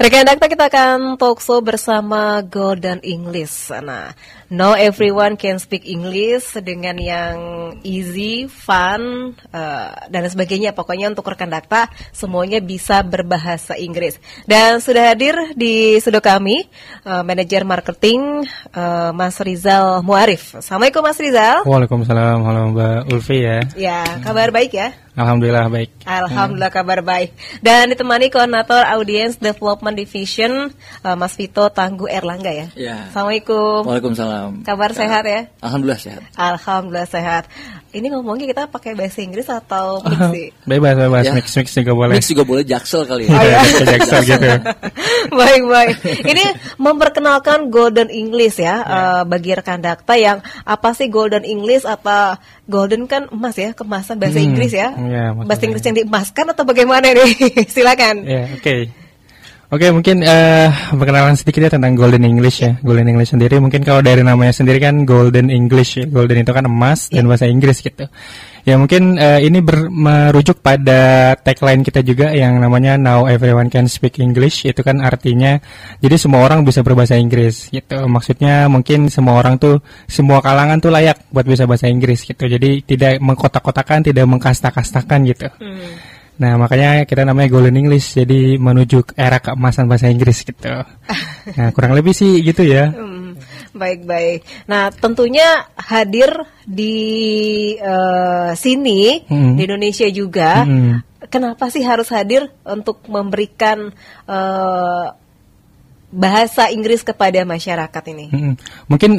Rekan Dakta, kita akan talkshow bersama Golden English. Nah, now everyone can speak English dengan yang easy, fun, dan sebagainya. Pokoknya untuk rekan Dakta semuanya bisa berbahasa Inggris. Dan sudah hadir di studio kami manajer marketing Mas Rizal Muarif. Assalamualaikum Mas Rizal. Waalaikumsalam, halo Mbak Ulfi ya. Ya, kabar baik ya? Alhamdulillah baik. Alhamdulillah kabar baik. Dan ditemani koordinator Audience Development Division Mas Vito Tangguh Erlangga ya. Ya. Assalamualaikum. Waalaikumsalam. Kabar sehat ya? Alhamdulillah sehat. Alhamdulillah sehat. Ini ngomongnya kita pakai bahasa Inggris atau mix sih? Bebas, Ya. mix juga boleh. Mix juga boleh, Jaksel kali ya. Oh, ya. Jaksel gitu. Baik. Ini memperkenalkan Golden English ya, bagi rekan Dakta yang apa sih Golden English atau Golden kan emas ya, kemasan bahasa Inggris ya. Ya, bahasa Inggris yang diemaskan atau bagaimana nih? Silakan. Ya, Oke, mungkin perkenalan sedikit ya tentang Golden English ya. Golden English sendiri mungkin kalau dari namanya sendiri kan Golden English ya. Golden itu kan emas dan bahasa Inggris gitu. Ya mungkin ini merujuk pada tagline kita juga yang namanya Now Everyone Can Speak English. Itu kan artinya jadi semua orang bisa berbahasa Inggris gitu. Maksudnya mungkin semua orang tuh, semua kalangan tuh layak buat bisa bahasa Inggris gitu. Jadi tidak mengkotak-kotakan, tidak mengkasta-kastakan gitu. Nah makanya kita namanya Golden English, jadi menuju era keemasan bahasa Inggris gitu. Nah kurang lebih sih gitu ya. Baik. Nah tentunya hadir di sini di Indonesia juga. Kenapa sih harus hadir untuk memberikan bahasa Inggris kepada masyarakat ini? Mungkin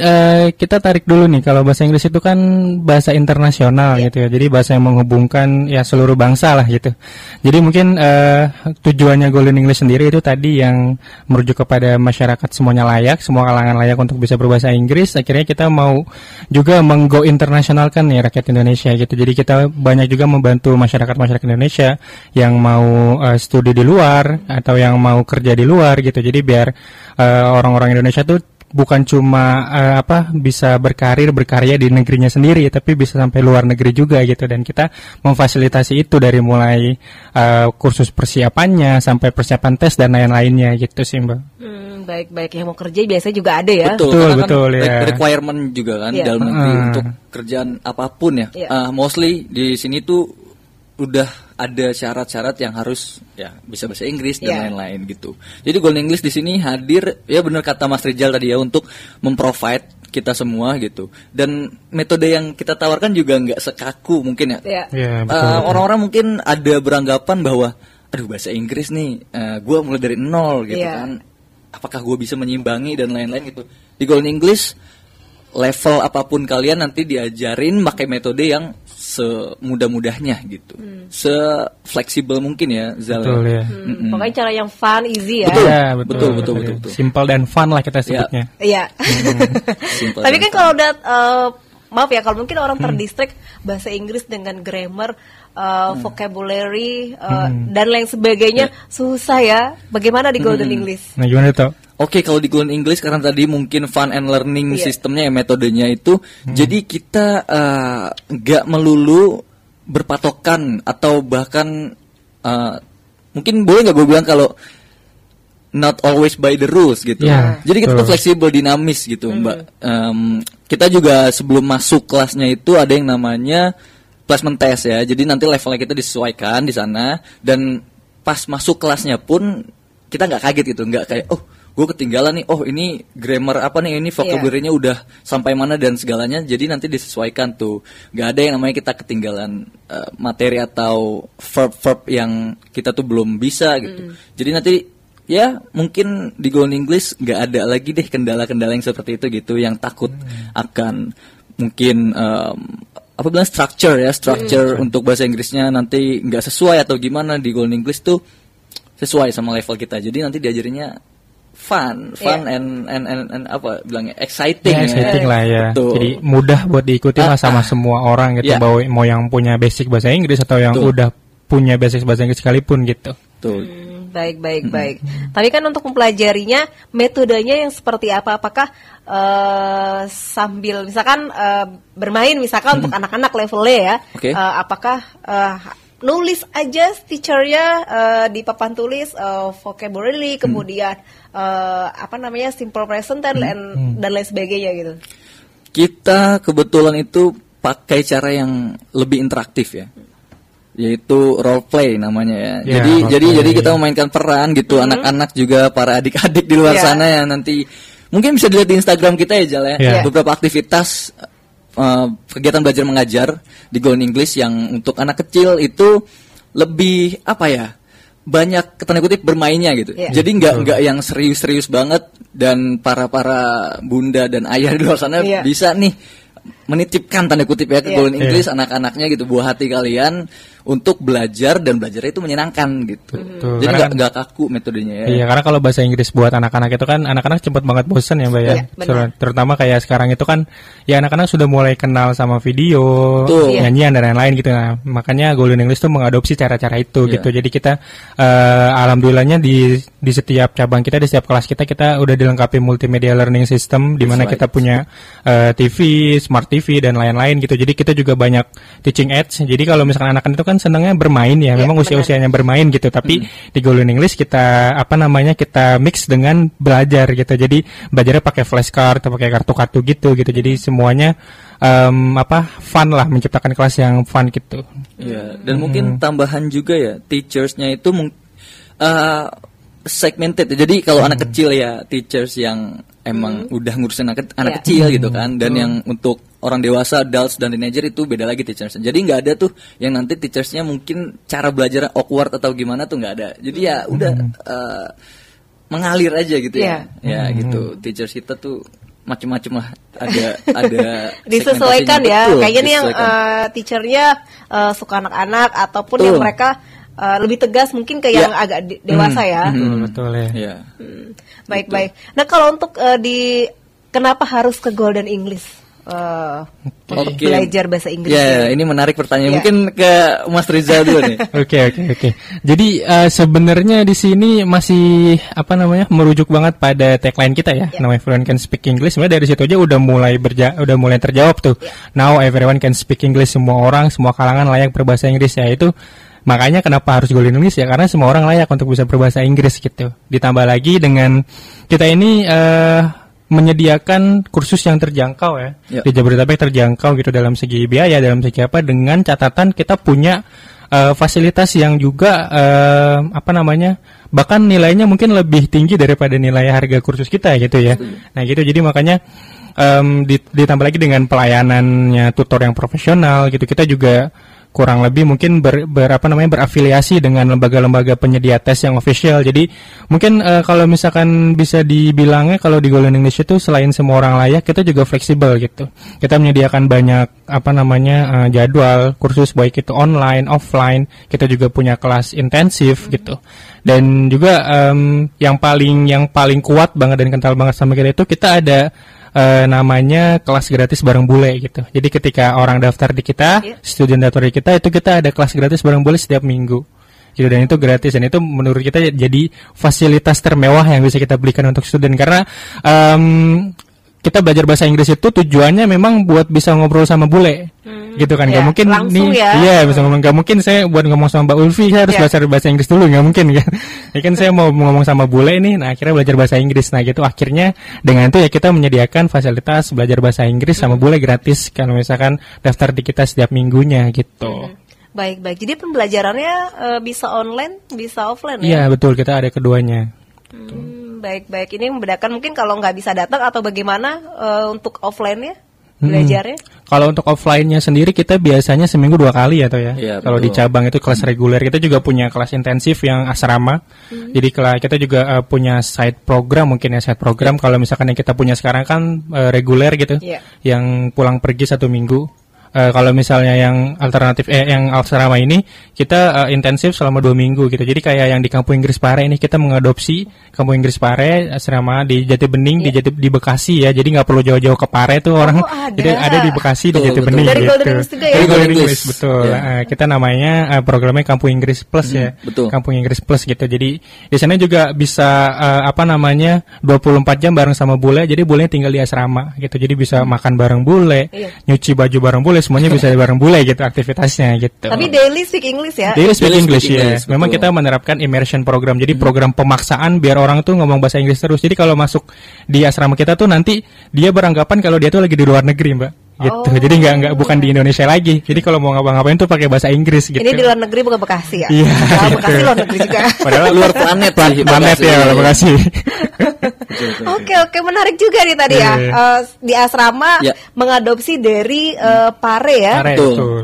kita tarik dulu nih, kalau bahasa Inggris itu kan bahasa internasional gitu ya. Jadi bahasa yang menghubungkan ya seluruh bangsa lah gitu. Jadi mungkin tujuannya Golden English sendiri itu tadi yang merujuk kepada masyarakat semuanya layak, semua kalangan layak untuk bisa berbahasa Inggris. Akhirnya kita mau juga menggo internasionalkan nih rakyat Indonesia gitu. Jadi kita banyak juga membantu masyarakat Indonesia yang mau studi di luar atau yang mau kerja di luar gitu. Jadi biar orang-orang Indonesia tuh bukan cuma bisa berkarya di negerinya sendiri, tapi bisa sampai luar negeri juga gitu. Dan kita memfasilitasi itu dari mulai kursus persiapannya sampai persiapan tes dan lain-lainnya gitu sih Mbak. Baik. Yang mau kerja biasanya juga ada ya. Betul ya. Requirement juga kan dalam negeri untuk kerjaan apapun ya. Mostly di sini tuh udah ada syarat-syarat yang harus ya bisa bahasa Inggris dan lain-lain gitu. Jadi Golden English di sini hadir ya benar kata Mas Rizal tadi ya, untuk memprovide kita semua gitu. Dan metode yang kita tawarkan juga nggak sekaku mungkin ya. Orang-orang mungkin ada beranggapan bahwa aduh bahasa Inggris nih gue mulai dari nol gitu kan. Apakah gue bisa menyimbangi dan lain-lain gitu. Di Golden English level apapun kalian nanti diajarin pakai metode yang semudah-mudahnya gitu, se-fleksibel mungkin ya, Zal. Betul ya. Pokoknya cara yang fun, easy ya. Betul. Simple dan fun lah kita sebutnya. Iya. Tapi kan kalau udah maaf ya, kalau mungkin orang terdistract bahasa Inggris dengan grammar, vocabulary dan lain sebagainya susah ya. Bagaimana di Golden English? Nah gimana tuh? Oke, kalau di Golden English karena tadi mungkin fun and learning sistemnya ya, metodenya itu, jadi kita nggak melulu berpatokan atau bahkan mungkin boleh nggak gue bilang kalau not always by the rules gitu. Jadi kita tuh fleksibel, dinamis gitu, Mbak. Kita juga sebelum masuk kelasnya itu ada yang namanya placement test ya. Jadi nanti levelnya kita disesuaikan di sana, dan pas masuk kelasnya pun kita nggak kaget gitu, nggak kayak gue ketinggalan nih, ini grammar apa nih, ini vocabulary-nya udah sampai mana dan segalanya. Jadi nanti disesuaikan tuh, nggak ada yang namanya kita ketinggalan materi atau verb-verb yang kita tuh belum bisa gitu. Jadi nanti ya mungkin di Golden English nggak ada lagi deh kendala-kendala yang seperti itu gitu, yang takut akan mungkin structure untuk bahasa Inggrisnya nanti nggak sesuai atau gimana. Di Golden English tuh sesuai sama level kita. Jadi nanti diajarinnya fun and apa bilangnya exciting lah ya. Betul. Jadi mudah buat diikuti lah sama semua orang gitu, mau yang punya basic bahasa Inggris atau yang udah punya basic bahasa Inggris sekalipun gitu. Baik. Tapi kan untuk mempelajarinya metodenya yang seperti apa? Apakah sambil misalkan bermain misalkan untuk anak-anak levelnya ya? Apakah nulis aja teachernya di papan tulis vocabulary, kemudian simple present dan lain sebagainya gitu. Kita kebetulan itu pakai cara yang lebih interaktif ya, yaitu role play namanya ya. Jadi kita memainkan peran gitu, anak-anak juga, para adik-adik di luar sana yang nanti mungkin bisa dilihat di Instagram kita ya Jal ya. Beberapa aktivitas kegiatan belajar mengajar di Golden English yang untuk anak kecil itu lebih banyak tanda kutip bermainnya gitu. Jadi nggak yang serius-serius banget, dan para bunda dan ayah di luar sana bisa nih menitipkan tanda kutip ya ke Golden English anak-anaknya gitu, buah hati kalian untuk belajar, dan belajarnya itu menyenangkan gitu. Jadi nggak kaku metodenya ya. Iya, karena kalau bahasa Inggris buat anak-anak itu kan anak-anak cepat banget bosan ya Mbak ya. Terutama kayak sekarang itu kan ya anak-anak sudah mulai kenal sama video, nyanyian dan lain-lain gitu. Nah, makanya Golden English tuh mengadopsi cara-cara itu gitu. Jadi kita alhamdulillahnya di setiap cabang kita, di setiap kelas kita udah dilengkapi multimedia learning system, di mana kita punya TV, smart TV dan lain-lain gitu. Jadi kita juga banyak teaching aids. Jadi kalau misalkan anak-anak itu kan senangnya bermain ya, memang usia-usianya bermain gitu. Tapi di Golden English kita kita mix dengan belajar gitu. Jadi belajarnya pakai flashcard atau pakai kartu-kartu gitu. Jadi semuanya fun lah, menciptakan kelas yang fun gitu. Iya, dan mungkin tambahan juga ya, teachersnya itu segmented. Jadi kalau anak kecil ya, teachers yang emang udah ngurusin anak kecil gitu kan, dan yang untuk orang dewasa, adults dan teenager itu beda lagi teachersnya. Jadi nggak ada tuh yang nanti teachersnya mungkin cara belajar awkward atau gimana tuh, nggak ada. Jadi ya udah mengalir aja gitu ya. Ya gitu. Teachers kita tuh macam-macam lah, ada disesuaikan ya. Kayaknya nih yang teachernya suka anak-anak, ataupun yang mereka lebih tegas mungkin ke yang agak dewasa ya. Betul ya. Baik. Nah, kalau untuk kenapa harus ke Golden English? Belajar bahasa Inggris. Ini menarik pertanyaan. Mungkin ke Mas Rizal dulu nih. Oke. Jadi sebenarnya di sini masih merujuk banget pada tagline kita ya. Now everyone can speak English. Sebenarnya dari situ aja udah mulai terjawab tuh. Now everyone can speak English. Semua orang, semua kalangan layak berbahasa Inggris ya. Itu makanya kenapa harus Golden English ya, karena semua orang layak untuk bisa berbahasa Inggris gitu. Ditambah lagi dengan kita ini menyediakan kursus yang terjangkau ya. Di Jabodetabek terjangkau gitu dalam segi biaya, dalam segi dengan catatan kita punya fasilitas yang juga bahkan nilainya mungkin lebih tinggi daripada nilai harga kursus kita gitu ya. Nah gitu, jadi makanya ditambah lagi dengan pelayanannya tutor yang profesional gitu, kita juga kurang lebih mungkin berafiliasi dengan lembaga-lembaga penyedia tes yang official. Jadi mungkin kalau misalkan bisa dibilangnya, kalau di Golden English itu selain semua orang layak, kita juga fleksibel gitu. Kita menyediakan banyak jadwal kursus, baik itu online, offline. Kita juga punya kelas intensif gitu. Dan juga yang paling kuat banget dan kental banget sama kita itu, kita ada namanya kelas gratis bareng bule gitu. Jadi ketika orang daftar di kita, student daftar di kita, itu kita ada kelas gratis bareng bule setiap minggu gitu, dan itu gratis, dan itu menurut kita jadi fasilitas termewah yang bisa kita berikan untuk student, karena kita belajar bahasa Inggris itu tujuannya memang buat bisa ngobrol sama bule, gitu kan? Gak mungkin langsung nih, bisa ngomong. Gak mungkin saya buat ngomong sama Mbak Ulfi saya harus belajar bahasa Inggris dulu, gak mungkin kan? Ya kan saya mau ngomong sama bule nih, nah akhirnya belajar bahasa Inggris. Nah gitu, akhirnya dengan itu ya kita menyediakan fasilitas belajar bahasa Inggris sama bule gratis kalau misalkan daftar di kita setiap minggunya gitu. Baik. Jadi pembelajarannya bisa online, bisa offline ya? Iya betul, kita ada keduanya. Baik. Ini membedakan mungkin kalau nggak bisa datang atau bagaimana untuk offline-nya belajarnya? Kalau untuk offline-nya sendiri kita biasanya seminggu 2 kali atau ya. Kalau di cabang itu kelas reguler, kita juga punya kelas intensif yang asrama. Jadi kita juga punya side program, mungkin ya side program. Kalau misalkan yang kita punya sekarang kan reguler gitu, yang pulang pergi 1 minggu. Kalau misalnya yang alternatif yang asrama ini kita intensif selama 2 minggu gitu. Jadi kayak yang di Kampung Inggris Pare ini, kita mengadopsi Kampung Inggris Pare asrama di Jati Bening, di Bekasi ya. Jadi nggak perlu jauh-jauh ke Pare tuh orang. Jadi ada di Bekasi, di Jati Bening dari gitu. Golden English juga ya? Dari Golden English betul. Kita namanya programnya Kampung Inggris Plus ya. Kampung Inggris Plus gitu. Jadi di sana juga bisa 24 jam bareng sama bule. Jadi bulenya tinggal di asrama gitu. Jadi bisa makan bareng bule, nyuci baju bareng bule, semuanya bisa bareng bule gitu aktivitasnya gitu. Tapi daily speak English ya. Daily speak Daily English speak ya. English, Memang betul. kita menerapkan immersion program. Jadi program pemaksaan biar orang tuh ngomong bahasa Inggris terus. Jadi kalau masuk di asrama kita tuh nanti dia beranggapan kalau dia tuh lagi di luar negeri, Mbak. Gitu. Oh. Jadi nggak bukan di Indonesia lagi. Jadi kalau mau ngapa-ngapain tuh pakai bahasa Inggris gitu. Ini di luar negeri bukan Bekasi ya? Iya. Nah, Bekasi luar negeri juga. Padahal luar planet sih, planet ya kalau Bekasi. Oke, menarik juga nih tadi ya. Iya. Di asrama Ya. mengadopsi dari Pare ya. Pare, Betul. betul.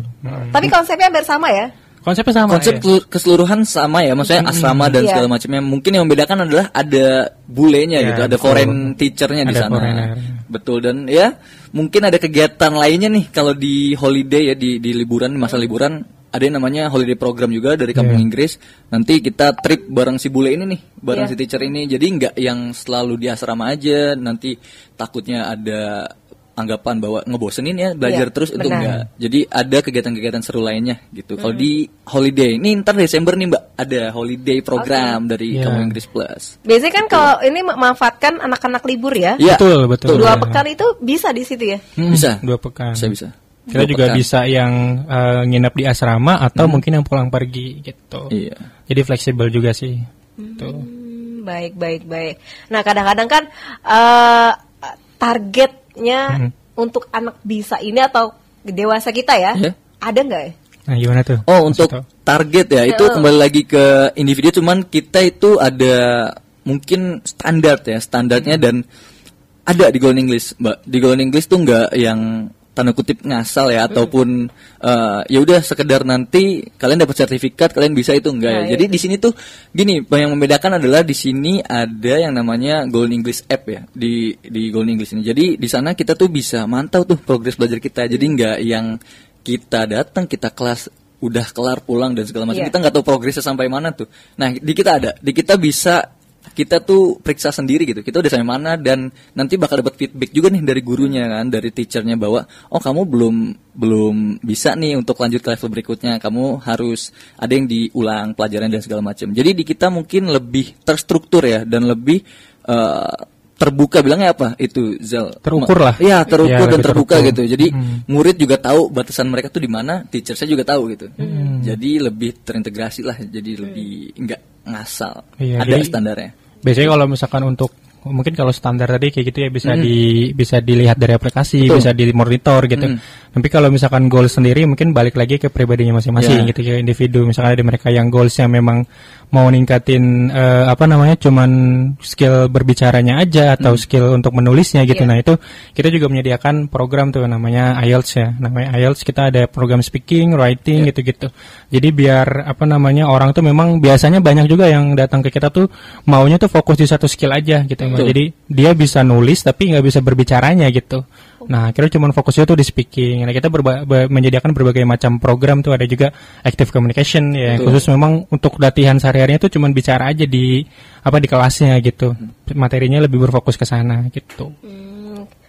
Tapi konsepnya hampir sama ya. Konsepnya sama. Konsep ya. keseluruhan sama ya, maksudnya asrama dan Iya. segala macamnya. Mungkin yang membedakan adalah ada bulenya Ya, gitu, ada betul. foreign teachernya di Ada sana. foreigner. Betul, dan ya mungkin ada kegiatan lainnya nih kalau di holiday ya, di liburan, di masa liburan ada yang namanya holiday program juga dari kampung Iya. Inggris. Nanti kita trip bareng si bule ini nih, bareng Iya. si teacher ini. Jadi nggak yang selalu di asrama aja. Nanti takutnya ada anggapan bahwa ngebosenin ya belajar Iya, terus, itu benar. enggak. Jadi ada kegiatan-kegiatan seru lainnya gitu. Kalau di holiday, ini ntar Desember nih Mbak, ada holiday program dari Iya. Kampung Inggris Plus. Biasanya kan kalau ini memanfaatkan anak-anak libur ya. Iya, Betul. 2 Ya. pekan itu bisa di situ ya. Bisa. 2 pekan. Bisa. Kita 2 juga pekan. bisa yang nginep di asrama atau mungkin yang pulang pergi gitu. Iya. Jadi fleksibel juga sih. Tuh. Baik. Nah, kadang-kadang kan targetnya untuk anak bisa ini atau dewasa kita ya, Iya. ada nggak ya? Nah, gimana tuh? Oh, untuk Maksud tuh? target ya, itu kembali lagi ke individu, cuman kita itu ada mungkin standarnya dan ada di Golden English, Mbak. Di Golden English tuh nggak yang tanda kutip ngasal ya, ataupun ya udah sekedar nanti kalian dapat sertifikat kalian bisa, itu enggak ya. Nah, Jadi di sini tuh gini, yang membedakan adalah di sini ada yang namanya Golden English app ya, di Golden English ini. Jadi di sana kita tuh bisa mantau tuh progres belajar kita. Jadi enggak yang kita datang, kita kelas udah kelar pulang dan segala macam, Iya. kita nggak tahu progresnya sampai mana tuh. Nah, di kita ada, di kita bisa, kita tuh periksa sendiri gitu, kita udah sampai mana, dan nanti bakal dapat feedback juga nih dari gurunya kan, dari teachernya, bahwa oh kamu belum bisa nih untuk lanjut ke level berikutnya, kamu harus ada yang diulang pelajaran dan segala macam. Jadi di kita mungkin lebih terstruktur ya, dan lebih terbuka, bilangnya apa itu, Zal? Terukur lah. Iya, terukur Ya, dan lebih terbuka terukur. gitu. Jadi murid juga tahu batasan mereka tuh di mana, teacher saya juga tahu gitu. Jadi lebih terintegrasi lah, jadi lebih enggak ngasal. Iya, Ada jadi standarnya. Biasanya kalau misalkan untuk mungkin kalau standar tadi kayak gitu ya bisa dilihat dari aplikasi, Betul. bisa dimonitor gitu. Tapi kalau misalkan goal sendiri mungkin balik lagi ke pribadinya masing-masing Ya. gitu ya, individu. Misalkan ada mereka yang goalsnya memang mau ningkatin cuman skill berbicaranya aja atau skill untuk menulisnya gitu. Iya. Nah, itu kita juga menyediakan program tuh namanya IELTS ya. Namanya IELTS, kita ada program speaking, writing gitu-gitu. Jadi biar orang tuh memang biasanya banyak juga yang datang ke kita tuh maunya tuh fokus di satu skill aja gitu. Mbak. Betul. Jadi dia bisa nulis tapi nggak bisa berbicaranya gitu. Nah, akhirnya cuma fokusnya tuh di speaking. Nah, kita menyediakan berbagai macam program tuh, ada juga active communication ya, yang Betul. khusus memang untuk latihan sehari-harinya tuh cuma bicara aja di kelasnya gitu. Materinya lebih berfokus ke sana gitu.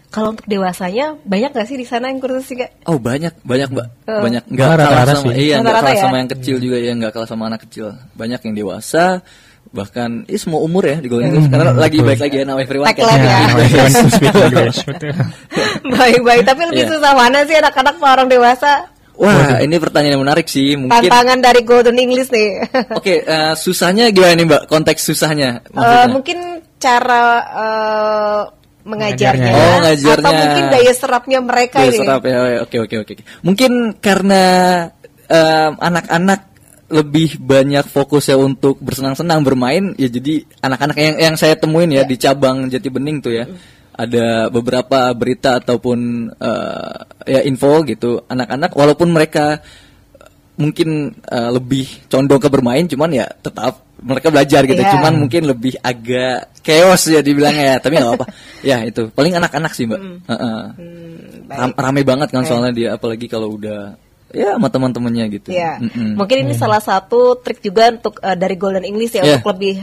Kalau untuk dewasanya banyak nggak sih di sana yang kursus juga? Oh, banyak Mbak. Oh. Banyak, nggak Malah kalah rata-rata sama, sih. iya, nggak Rata-rata kalah ya? sama yang kecil juga ya, nggak kalah sama anak kecil. Banyak yang dewasa, bahkan semua umur ya di Golden English, karena lagi betul. baik lagi ya, now everyone can Tagline speak ya. English. everyone can speak English, betul. Baik, tapi lebih Iya. susah mana sih anak-anak sama orang dewasa? Wah, ini pertanyaan yang menarik sih. Mungkin Tantangan dari Golden English nih. Oke, susahnya gimana nih Mbak? Konteks susahnya maksudnya? Mungkin cara mengajarnya, Mengajarnya. Oh, ngajarnya. atau mungkin daya serapnya mereka Daya ini. serap ya. Oke. Mungkin karena anak-anak lebih banyak fokusnya untuk bersenang-senang bermain ya, jadi anak-anak yang saya temuin ya di cabang Jati Bening tuh ya, ada beberapa berita ataupun ya info gitu, anak-anak walaupun mereka mungkin lebih condong ke bermain, cuman ya tetap mereka belajar gitu, Iya. cuman mungkin lebih agak chaos ya dibilangnya ya, tapi nggak apa-apa. Ya itu paling anak-anak sih Mbak. Baik. Rame banget kan soalnya dia, apalagi kalau udah ya sama teman-temannya gitu. Ya, mungkin ini salah satu trik juga untuk dari Golden English ya, Iya. untuk lebih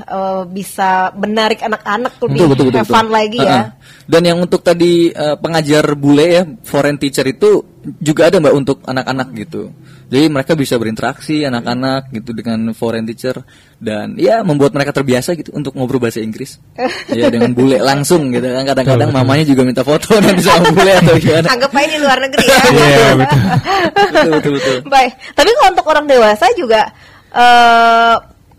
bisa menarik anak-anak lebih have fun lagi ya. Dan yang untuk tadi pengajar bule ya, foreign teacher itu juga ada Mbak untuk anak-anak gitu. Jadi mereka bisa berinteraksi anak-anak gitu dengan foreign teacher dan ya membuat mereka terbiasa gitu untuk ngobrol bahasa Inggris. Ya dengan bule langsung gitu kan. Kadang-kadang mamanya juga minta foto nanti sama bule atau gimana. Anggap aja di luar negeri ya. Iya, betul. Betul. Baik, tapi kalau untuk orang dewasa juga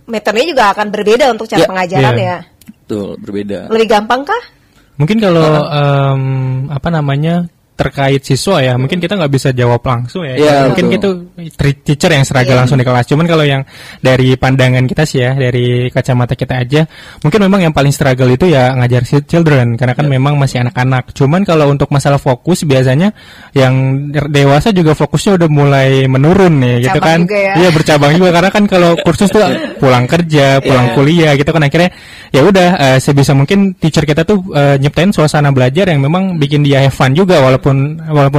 metodenya juga akan berbeda untuk cara pengajaran Iya. ya. Betul, berbeda. Lebih gampang kah? Mungkin kalau terkait siswa ya, mungkin kita nggak bisa jawab langsung ya. Iya, Mungkin betul. itu teacher yang seragam langsung di kelas. Cuman kalau yang dari pandangan kita sih ya, dari kacamata kita aja, mungkin memang yang paling struggle itu ya ngajar children, karena kan memang masih anak-anak. Cuman kalau untuk masalah fokus biasanya yang dewasa juga fokusnya udah mulai menurun nih, gitu Cabang kan? juga ya. Iya, bercabang juga karena kan kalau kursus tuh pulang kerja, pulang kuliah gitu kan, akhirnya ya udah sebisa mungkin teacher kita tuh nyiptain suasana belajar yang memang bikin dia have fun juga walaupun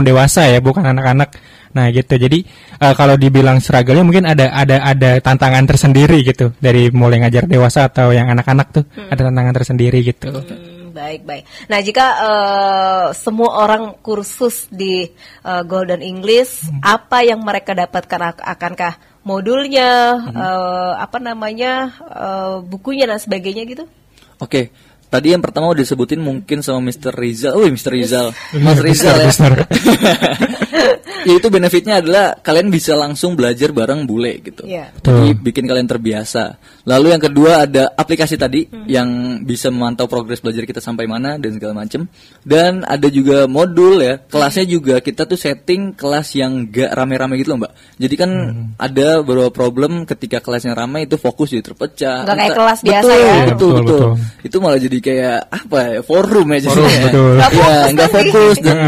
dewasa ya, bukan anak-anak. Nah gitu. Jadi kalau dibilang struggle-nya mungkin ada tantangan tersendiri gitu, dari mulai ngajar dewasa atau yang anak-anak tuh ada tantangan tersendiri gitu. Baik. Nah, jika semua orang kursus di Golden English, apa yang mereka dapatkan? Akankah modulnya, bukunya dan sebagainya gitu? Oke. Tadi yang pertama udah disebutin mungkin sama Mr. Rizal. Mr. Rizal. Mas Rizal ya. Yaitu benefitnya adalah kalian bisa langsung belajar bareng bule gitu. Iya. Jadi bikin kalian terbiasa. Lalu yang kedua ada aplikasi tadi yang bisa memantau progres belajar kita sampai mana dan segala macam. Dan ada juga modul ya. Kelasnya juga kita tuh setting kelas yang gak rame-rame gitu loh Mbak. Jadi kan ada beberapa problem ketika kelasnya ramai itu fokus jadi terpecah. Nggak kayak kelas biasa Betul, ya. Betul. Itu malah jadi kayak apa ya, forum ya jadinya. Betul. Ya, nggak fokus dan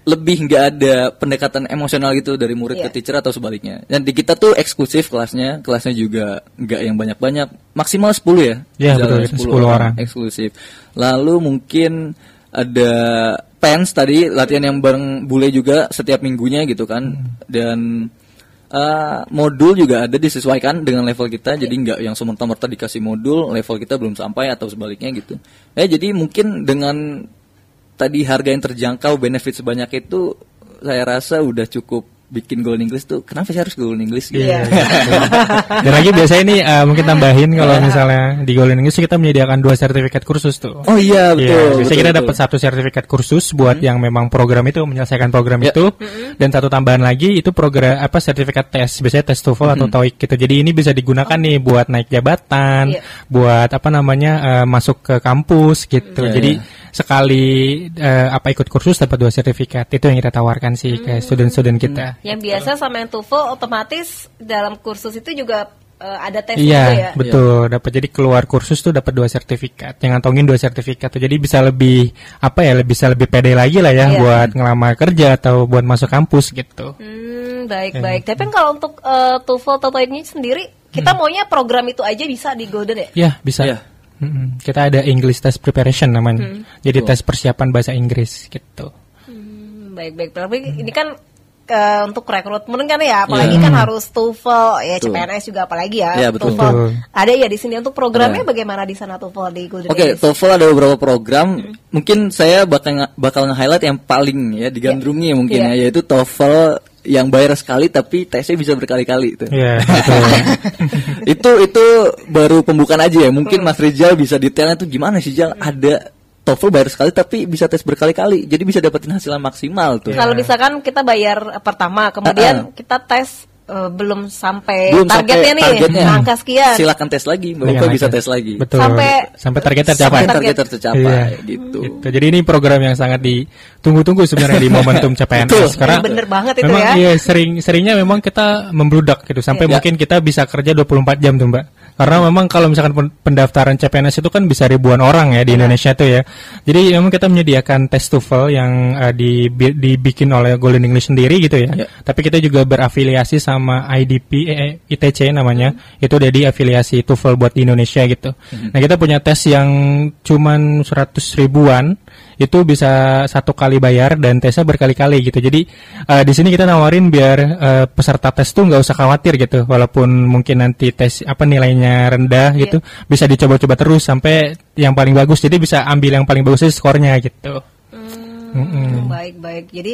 lebih nggak ada pendekatan emosional gitu dari murid ke teacher atau sebaliknya. Dan di kita tuh eksklusif kelasnya juga nggak yang banyak-banyak, maksimal 10 ya. Iya, betul, 10 orang. Eksklusif. Lalu mungkin ada PENS tadi, latihan yang bareng bule juga setiap minggunya gitu kan. Dan modul juga ada disesuaikan dengan level kita, jadi nggak yang semerta-merta dikasih modul level kita belum sampai atau sebaliknya gitu. Jadi mungkin dengan tadi harga yang terjangkau, benefit sebanyak itu, saya rasa udah cukup bikin Golden English tuh. Kenapa sih harus Golden English? Gitu? Iya. Dan lagi biasanya ini mungkin tambahin kalau misalnya di Golden English kita menyediakan 2 sertifikat kursus tuh. Oh iya betul. Biasanya kita dapat 1 sertifikat kursus buat yang memang program itu, menyelesaikan program itu, dan 1 tambahan lagi itu program sertifikat tes, biasanya tes TOEFL atau TOEIC gitu. Jadi ini bisa digunakan nih buat naik jabatan, buat masuk ke kampus gitu. Jadi sekali ikut kursus dapat 2 sertifikat. Itu yang kita tawarkan sih ke student-student kita. Yang biasa sama yang TOEFL otomatis dalam kursus itu juga ada tes juga ya. Iya, betul. Dapat, jadi keluar kursus tuh dapat 2 sertifikat. Yang ngantongin 2 sertifikat tuh. Jadi bisa lebih bisa lebih pede lagi lah ya buat ngelamar kerja atau buat masuk kampus gitu. Baik. Tapi kalau untuk TOEFL atau TOEIC sendiri, kita maunya program itu aja bisa di Golden ya? Iya, bisa. Yeah. Kita ada English Test Preparation namanya. Jadi tes persiapan bahasa Inggris gitu. Baik. Tapi ini kan untuk rekrutmen kan ya, apalagi kan harus TOEFL ya, CPNS juga apalagi ya. TOEFL ada ya di sini. Untuk programnya bagaimana di sana TOEFL di Golden English? TOEFL ada beberapa program. Mungkin saya bakal nge-highlight yang paling ya digandrungi mungkin ya, yaitu TOEFL yang bayar sekali tapi tesnya bisa berkali-kali itu. Iya, betul. itu baru pembukaan aja ya. Mungkin Mas Rizal bisa detailnya tuh gimana sih Jal? Ada TOEFL bayar sekali tapi bisa tes berkali-kali. Jadi bisa dapetin hasil maksimal tuh. Kalau misalkan kita bayar pertama, kemudian kita tes belum sampai targetnya nih, angka sekian. Silakan tes lagi, Bapak bisa tes lagi. Betul. Sampai target tercapai gitu. Jadi ini program yang sangat ditunggu-tunggu sebenarnya di momentum CPNS. Karena bener banget itu memang, ya. Seringnya memang kita membludak gitu sampai mungkin kita bisa kerja 24 jam tuh Mbak. Karena memang kalau misalkan pendaftaran CPNS itu kan bisa ribuan orang ya di Indonesia tuh ya. Jadi memang kita menyediakan tes TOEFL yang dibikin oleh Golden English sendiri gitu ya. Tapi kita juga berafiliasi sama ITC namanya. Itu jadi afiliasi TOEFL buat di Indonesia gitu. Nah, kita punya tes yang cuman 100 ribuan. Itu bisa 1 kali bayar dan tesnya berkali-kali gitu. Jadi di sini kita nawarin biar peserta tes tuh nggak usah khawatir gitu. Walaupun mungkin nanti tes nilainya rendah gitu, bisa dicoba-coba terus sampai yang paling bagus. Jadi bisa ambil yang paling bagus skornya gitu. Baik. Jadi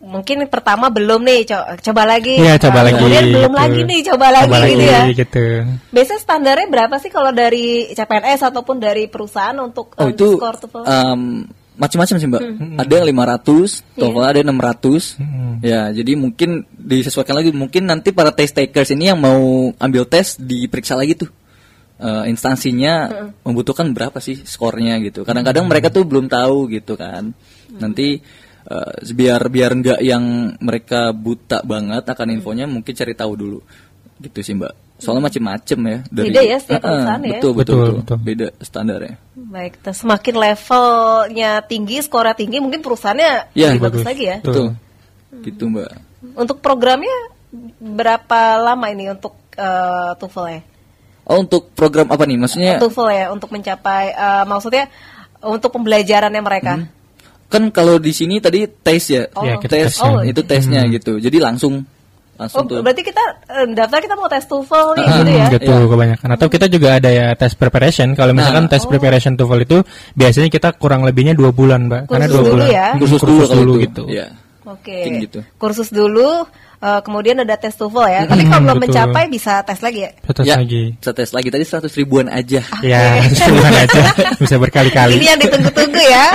mungkin pertama belum nih, coba lagi. Iya, coba lagi. Kemudian belum gitu. lagi nih, coba lagi gitu ya. Gitu. Biasanya standarnya berapa sih kalau dari CPNS ataupun dari perusahaan untuk itu skor TOEFL? macam-macam sih Mbak. Ada yang 500, TOEFL ada yang 600. Ya, jadi mungkin disesuaikan lagi. Mungkin nanti para test takers ini yang mau ambil tes diperiksa lagi tuh. Instansinya membutuhkan berapa sih skornya gitu. Kadang-kadang mereka tuh belum tahu gitu kan. Nanti biar nggak yang mereka buta banget akan infonya, mungkin cari tahu dulu gitu sih Mbak. Soalnya macem-macem ya dari, beda ya setiap perusahaan ya. Betul. Beda standarnya. Baik, semakin levelnya tinggi, skornya tinggi, mungkin perusahaannya Ya, lebih bagus lagi ya. Betul. Gitu Mbak. Untuk programnya berapa lama ini untuk TOEFL ya? Oh, untuk program apa nih? Maksudnya TOEFL ya, untuk mencapai maksudnya untuk pembelajarannya mereka. kan kalau di sini tadi tes ya. Oh. Ya, kita Tes itu tesnya gitu. Jadi langsung tuh. Berarti kita daftar, kita mau tes TOEFL nih gitu ya? Gitu kebanyakan. Atau kita juga ada ya tes preparation. Kalau misalkan tes preparation TOEFL itu biasanya kita kurang lebihnya 2 bulan, Mbak. Karena Kursus 2 dulu bulan. ya? Kursus dulu kalau itu. gitu. Iya. Oke. Mungkin gitu. Kursus dulu, kemudian ada tes TOEFL ya. Tapi kalau belum betul. mencapai bisa tes lagi ya? Tes Ya, lagi. bisa tes lagi tadi 100 ribuan aja. Ya, sebulan aja bisa berkali-kali. Ini yang ditunggu-tunggu ya.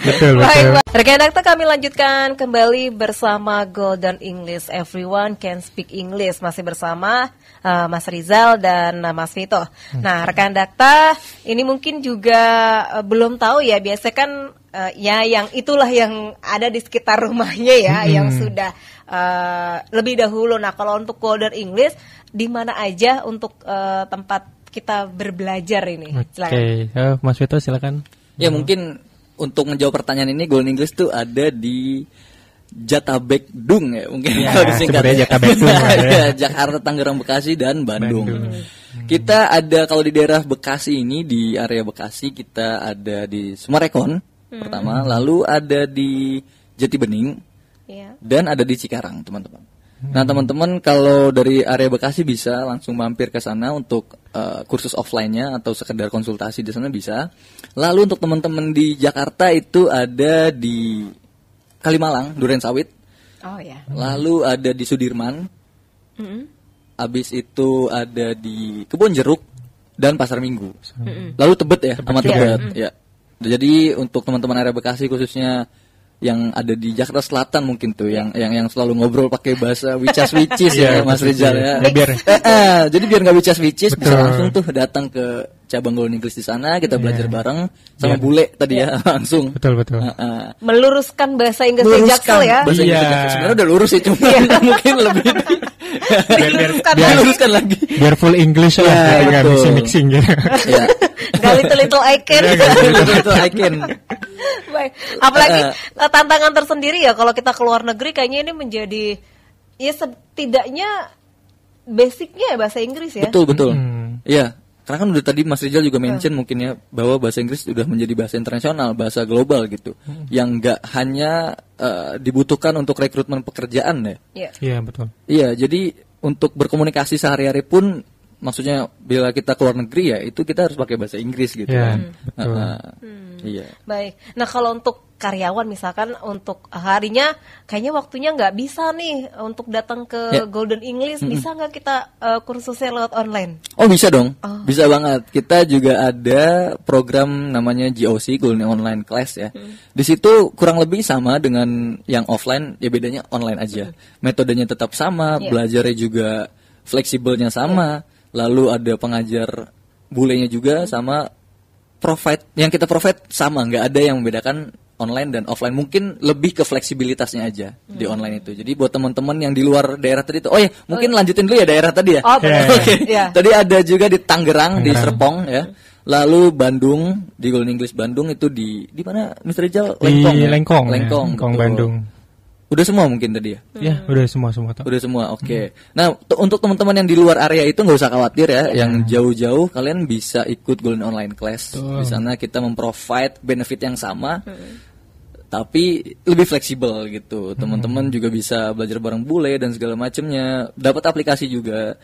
Betul, Baik, betul. Pak. Rekan Dakta, kami lanjutkan kembali bersama Golden English. Everyone can speak English. Masih bersama Mas Rizal dan Mas Vito. Nah, rekan Dakta, ini mungkin juga belum tahu ya. Biasanya kan ya yang itulah yang ada di sekitar rumahnya ya, yang sudah lebih dahulu. Nah, kalau untuk Golden English, di mana aja untuk tempat kita berbelajar ini? Silakan. Oke, Mas Vito silakan. Ya, mungkin untuk menjawab pertanyaan ini Golden English tuh ada di Jatabekdung ya mungkin Ya, kalau disingkat. sebenarnya Jatabekdung ya. Ya, Jakarta, Tangerang, Bekasi dan Bandung. Kita ada kalau di daerah Bekasi ini, di area Bekasi kita ada di Sumarekon pertama, lalu ada di Jati Bening Iya. dan ada di Cikarang, teman-teman. Nah, teman-teman kalau dari area Bekasi bisa langsung mampir ke sana untuk kursus offline-nya atau sekedar konsultasi di sana bisa. Lalu untuk teman-teman di Jakarta itu ada di Kalimalang, Durensawit. Oh ya. Lalu ada di Sudirman. Habis itu ada di Kebon Jeruk dan Pasar Minggu. Lalu Tebet ya, sama Tebet. Ya. Jadi untuk teman-teman area Bekasi khususnya yang ada di Jakarta Selatan mungkin tuh yang selalu ngobrol pakai bahasa wicas-wicis ya Mas Rizal ya. Jadi biar nggak wicas-wicis bisa langsung tuh datang ke cabang Golden English di sana, kita belajar bareng sama bule tadi ya langsung. Betul. Meluruskan bahasa Inggrisnya Jaksel ya. Bahasa Inggris Jaksel. Sebenarnya udah lurus sih, cuma mungkin lebih biar luruskan lagi. Biar full English lah, Ya, nggak betul. mixing gitu. Ya. Gak little icon. Itu icon. Baik. Apalagi tantangan tersendiri ya kalau kita keluar negeri, kayaknya ini menjadi ya setidaknya basicnya ya bahasa Inggris ya. Betul. Iya. Karena kan udah tadi Mas Rizal juga mention mungkin ya bahwa bahasa Inggris sudah menjadi bahasa internasional, bahasa global gitu, yang nggak hanya dibutuhkan untuk rekrutmen pekerjaan ya. Iya. Iya, betul. Iya, jadi untuk berkomunikasi sehari-hari pun, maksudnya bila kita keluar negeri ya itu kita harus pakai bahasa Inggris gitu Iya, kan. betul. Iya. Baik. Nah, kalau untuk karyawan misalkan untuk harinya kayaknya waktunya nggak bisa nih untuk datang ke Golden English, bisa nggak kita kursusnya lewat online? Oh, bisa dong. Bisa banget. Kita juga ada program namanya GOC, Golden Online Class ya. Di situ kurang lebih sama dengan yang offline, ya bedanya online aja. Metodenya tetap sama, belajarnya juga fleksibelnya sama. Lalu ada pengajar bulenya juga sama, yang kita provide sama, nggak ada yang membedakan online dan offline. Mungkin lebih ke fleksibilitasnya aja di online itu. Jadi buat teman-teman yang di luar daerah tadi itu, mungkin lanjutin dulu ya daerah tadi ya. Oh, benar. Oke. Iya. Tadi ada juga di Tangerang, di Serpong ya. Lalu Bandung, di Golden English Bandung itu di mana Mr. Rizal? Lengkong. Di ya? Lengkong, Lengkong, Lengkong betul. Bandung. Udah semua mungkin tadi ya. Ya, udah semua tuh. Udah semua, oke. Nah, untuk teman-teman yang di luar area itu nggak usah khawatir ya. Yang jauh-jauh kalian bisa ikut Golden Online Class. Di sana kita memprovide benefit yang sama, tapi lebih fleksibel gitu. Teman-teman juga bisa belajar bareng bule dan segala macamnya. Dapat aplikasi juga.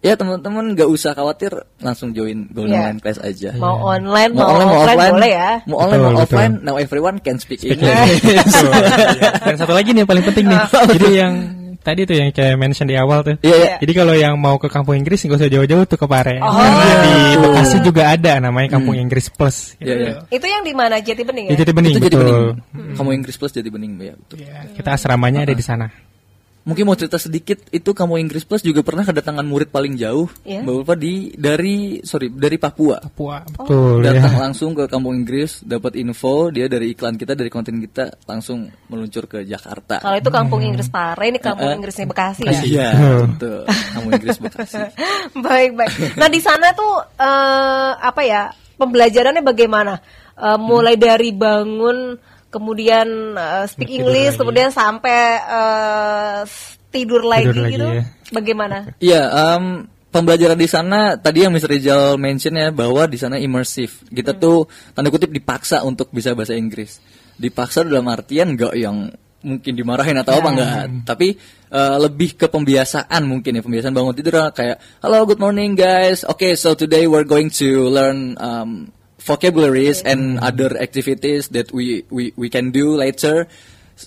ya teman-teman nggak usah khawatir, langsung join Golden Iya. Online Class aja. Mau online, Mau mau online, mau offline offline, boleh ya. mau online, mau Betul, offline, betul. now everyone can speak Speak English. Betul. Dan satu lagi nih yang paling penting nih. Jadi yang tadi tuh yang kayak mention di awal tuh. Iya, iya. Jadi kalau yang mau ke kampung Inggris nggak usah jauh-jauh tuh ke Pare. Oh. Karena di Bekasi juga ada namanya Kampung Inggris Plus. Gitu. Iya, iya. Itu yang di mana? Jati Bening ya? Di Jati Bening, Itu jadi betul. bening. Kamu Inggris Plus jadi bening ya. Betul. Iya, kita asramanya ada di sana. Mungkin mau cerita sedikit, itu Kamu Inggris Plus juga pernah kedatangan murid paling jauh, Iya. Mbak Ulfa dari Papua. Papua, betul Datang ya. langsung ke Kampung Inggris, dapat info, dia dari iklan kita, dari konten kita, langsung meluncur ke Jakarta. Kalau itu Kampung Inggris Pare, ini Kampung Inggrisnya Bekasi ya. Iya, betul. Kampung Inggris Bekasi. Baik. Nah di sana tuh apa ya, pembelajarannya bagaimana? Mulai dari bangun, kemudian speak Tidur English, lagi. kemudian sampai tidur lagi lagi, gitu. ya. Bagaimana? Iya, pembelajaran di sana tadi yang Mr. Rizal mention ya, bahwa di sana imersif. Kita tuh tanda kutip dipaksa untuk bisa bahasa Inggris. Dipaksa dalam artian enggak yang mungkin dimarahin atau apa enggak, tapi lebih ke pembiasaan mungkin ya, pembiasaan bangun tidur kayak hello, good morning guys. Okay, so today we're going to learn vocabularies and other activities that we can do later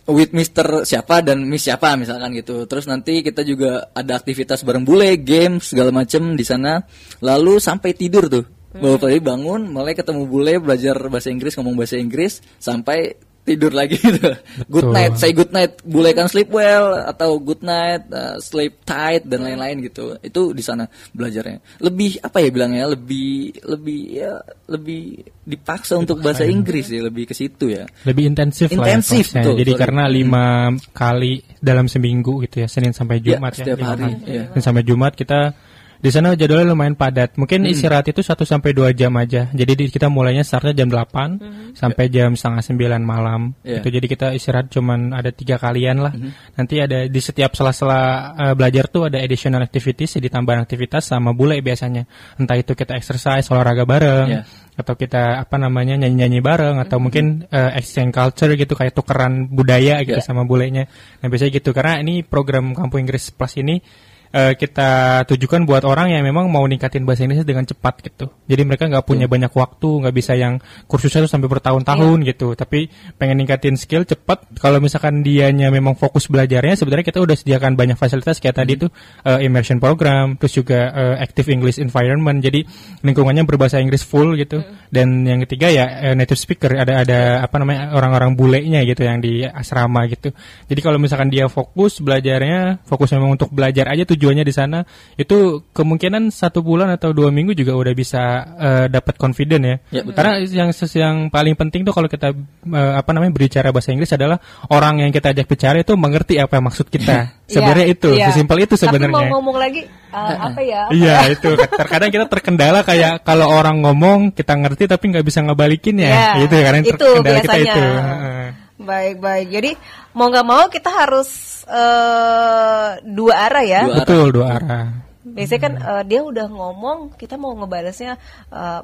with Mr. siapa dan Miss siapa misalkan gitu. Terus nanti kita juga ada aktivitas bareng bule, games segala macem di sana. Lalu sampai tidur tuh. Baru tadi bangun, mulai ketemu bule, belajar bahasa Inggris, ngomong bahasa Inggris sampai tidur lagi gitu. Good night, say good night, bule kan sleep well atau good night, sleep tight dan lain-lain gitu. Itu di sana belajarnya. Lebih apa ya bilangnya? Lebih dipaksa untuk bahasa Inggris ya, lebih ke situ ya. Lebih intensif lah ya Intensif, kelasnya. betul, Jadi sorry. karena 5 kali dalam seminggu gitu ya, Senin sampai Ya, Jumat ya. setiap 5 hari, kali. iya. Senin sampai Jumat kita di sana jadwalnya lumayan padat. Mungkin istirahat itu 1 sampai 2 jam aja. Jadi kita mulainya startnya jam 8 sampai jam setengah 9 malam. Iya. Itu jadi kita istirahat cuman ada 3 kalian lah. Nanti ada di setiap sela-sela belajar tuh ada additional activities, jadi tambahan aktivitas sama bule biasanya. Entah itu kita exercise, olahraga bareng. Iya. Atau kita nyanyi-nyanyi bareng atau mungkin exchange culture gitu, kayak tukeran budaya gitu Yeah. sama bulenya. Nah biasanya gitu, karena ini program Kampung Inggris Plus ini kita tujukan buat orang yang memang mau ningkatin bahasa Inggrisnya dengan cepat gitu. Jadi mereka nggak punya banyak waktu, nggak bisa yang kursusnya tuh sampai bertahun-tahun gitu. Tapi pengen ningkatin skill cepat. Kalau misalkan dianya memang fokus belajarnya, sebenarnya kita udah sediakan banyak fasilitas kayak tadi tuh immersion program, terus juga active English environment. Jadi lingkungannya berbahasa Inggris full gitu. Dan yang ketiga ya native speaker, ada orang-orang bulenya gitu yang di asrama gitu. Jadi kalau misalkan dia fokus belajarnya, fokus memang untuk belajar aja tujuannya di sana, itu kemungkinan 1 bulan atau 2 minggu juga udah bisa dapat confident ya. Ya, betul. Karena yang paling penting tuh kalau kita berbicara bahasa Inggris adalah orang yang kita ajak bicara itu mengerti apa maksud kita. Sebenarnya itu, sesimpel itu sebenarnya. Tapi mau ngomong lagi apa ya? Iya itu. Terkadang kita terkendala kayak kalau orang ngomong kita ngerti tapi nggak bisa ngebalikin ya. Iya, Gitu ya, karena itu terkendala kita biasanya. itu. Baik. Jadi mau nggak mau kita harus 2 arah ya. Betul, 2 arah. Biasanya kan dia udah ngomong, kita mau ngebalasnya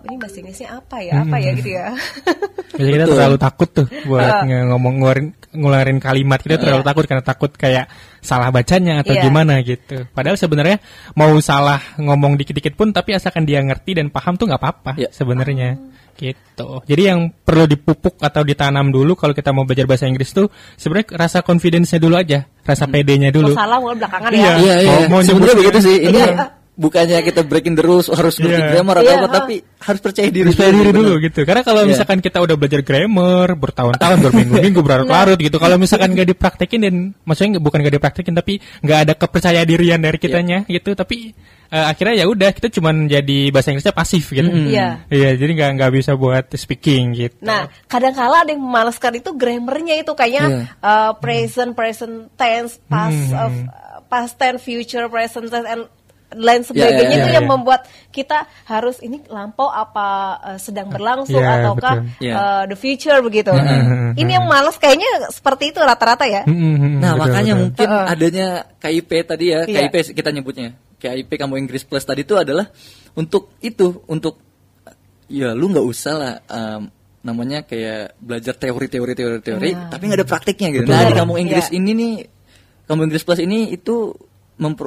ini bahasa Inggrisnya apa ya gitu ya. Biasanya kita terlalu takut tuh buat ngeluarin kalimat, kita terlalu takut karena takut kayak salah bacanya atau Iya. gimana gitu. Padahal sebenarnya mau salah ngomong dikit-dikit pun, tapi asalkan dia ngerti dan paham tuh nggak apa-apa Iya. sebenarnya. Gitu. Jadi yang perlu dipupuk atau ditanam dulu kalau kita mau belajar bahasa Inggris tuh sebenarnya rasa confidence-nya dulu aja, rasa pedenya dulu. Mau salah mau belakangan Iya. ya. Iya. Mau Sebenarnya nyebut- begitu sih. Ini Iya. bukannya kita breaking the rules harus ngerti Iya. grammar atau Iya, apa, tapi harus percaya diri. Percaya diri bener. dulu gitu. Karena kalau Iya. misalkan kita udah belajar grammar bertahun-tahun, berminggu-minggu, berlarut-larut gitu. Kalau misalkan nggak dipraktekin dan maksudnya bukan nggak dipraktekin tapi nggak ada kepercayaan dirian dari kitanya gitu. Tapi akhirnya ya udah kita cuman jadi bahasa Inggrisnya pasif gitu. Iya. Iya, jadi nggak bisa buat speaking gitu. Nah, kadang-kala ada yang memalaskan itu grammarnya itu kayaknya present tense, past tense, future present tense, and lain sebagainya itu yang membuat kita harus ini lampau apa sedang berlangsung Iya, ataukah betul. the future begitu. Ini yang malas kayaknya seperti itu rata-rata ya. Nah, Betul, makanya betul. mungkin adanya KIP tadi ya, Iya. KIP kita nyebutnya. KIP Kamu Inggris Plus tadi itu adalah untuk ya lu nggak usah lah namanya kayak belajar teori, tapi nggak ada praktiknya gitu. Betul. Nah, di Kamu Inggris Iya. ini nih, Kamu Inggris Plus ini itu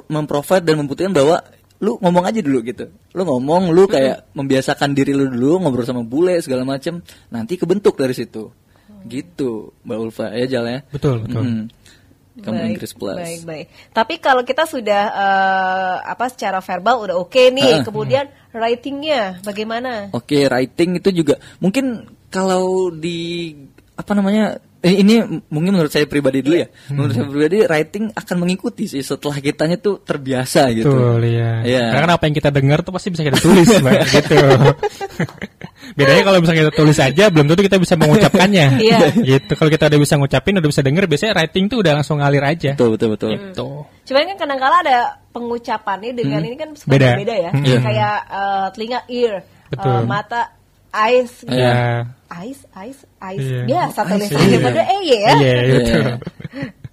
memprovide dan membuktikan bahwa lu ngomong aja dulu gitu. Lu ngomong, lu kayak membiasakan diri lu dulu ngobrol sama bule segala macem, nanti kebentuk dari situ. Gitu, Mbak Ulfa ya Jal ya. Betul. Kamu Inggris Plus. Baik. Tapi kalau kita sudah secara verbal udah oke nih, kemudian writingnya bagaimana? Oke, writing itu juga mungkin kalau di ini mungkin menurut saya pribadi dulu ya. Menurut saya pribadi writing akan mengikuti sih setelah kitanya tuh terbiasa gitu. Betul, iya. Iya. Karena kan apa yang kita dengar tuh pasti bisa kita tulis, Mbak, gitu. Bedanya kalau misalnya kita tulis aja belum tentu kita bisa mengucapkannya. Iya. Gitu. Kalau kita udah bisa ngucapin, udah bisa denger, biasanya writing tuh udah langsung ngalir aja. Betul. Gitu. Cuman kan kadang-kala ada pengucapannya dengan ini kan suka Beda. beda ya. Kayak telinga ear, Betul. mata eyes gitu. Iya. Eyes. Iya. Biasa Eyes, tulisannya pada ya. Iya, betul.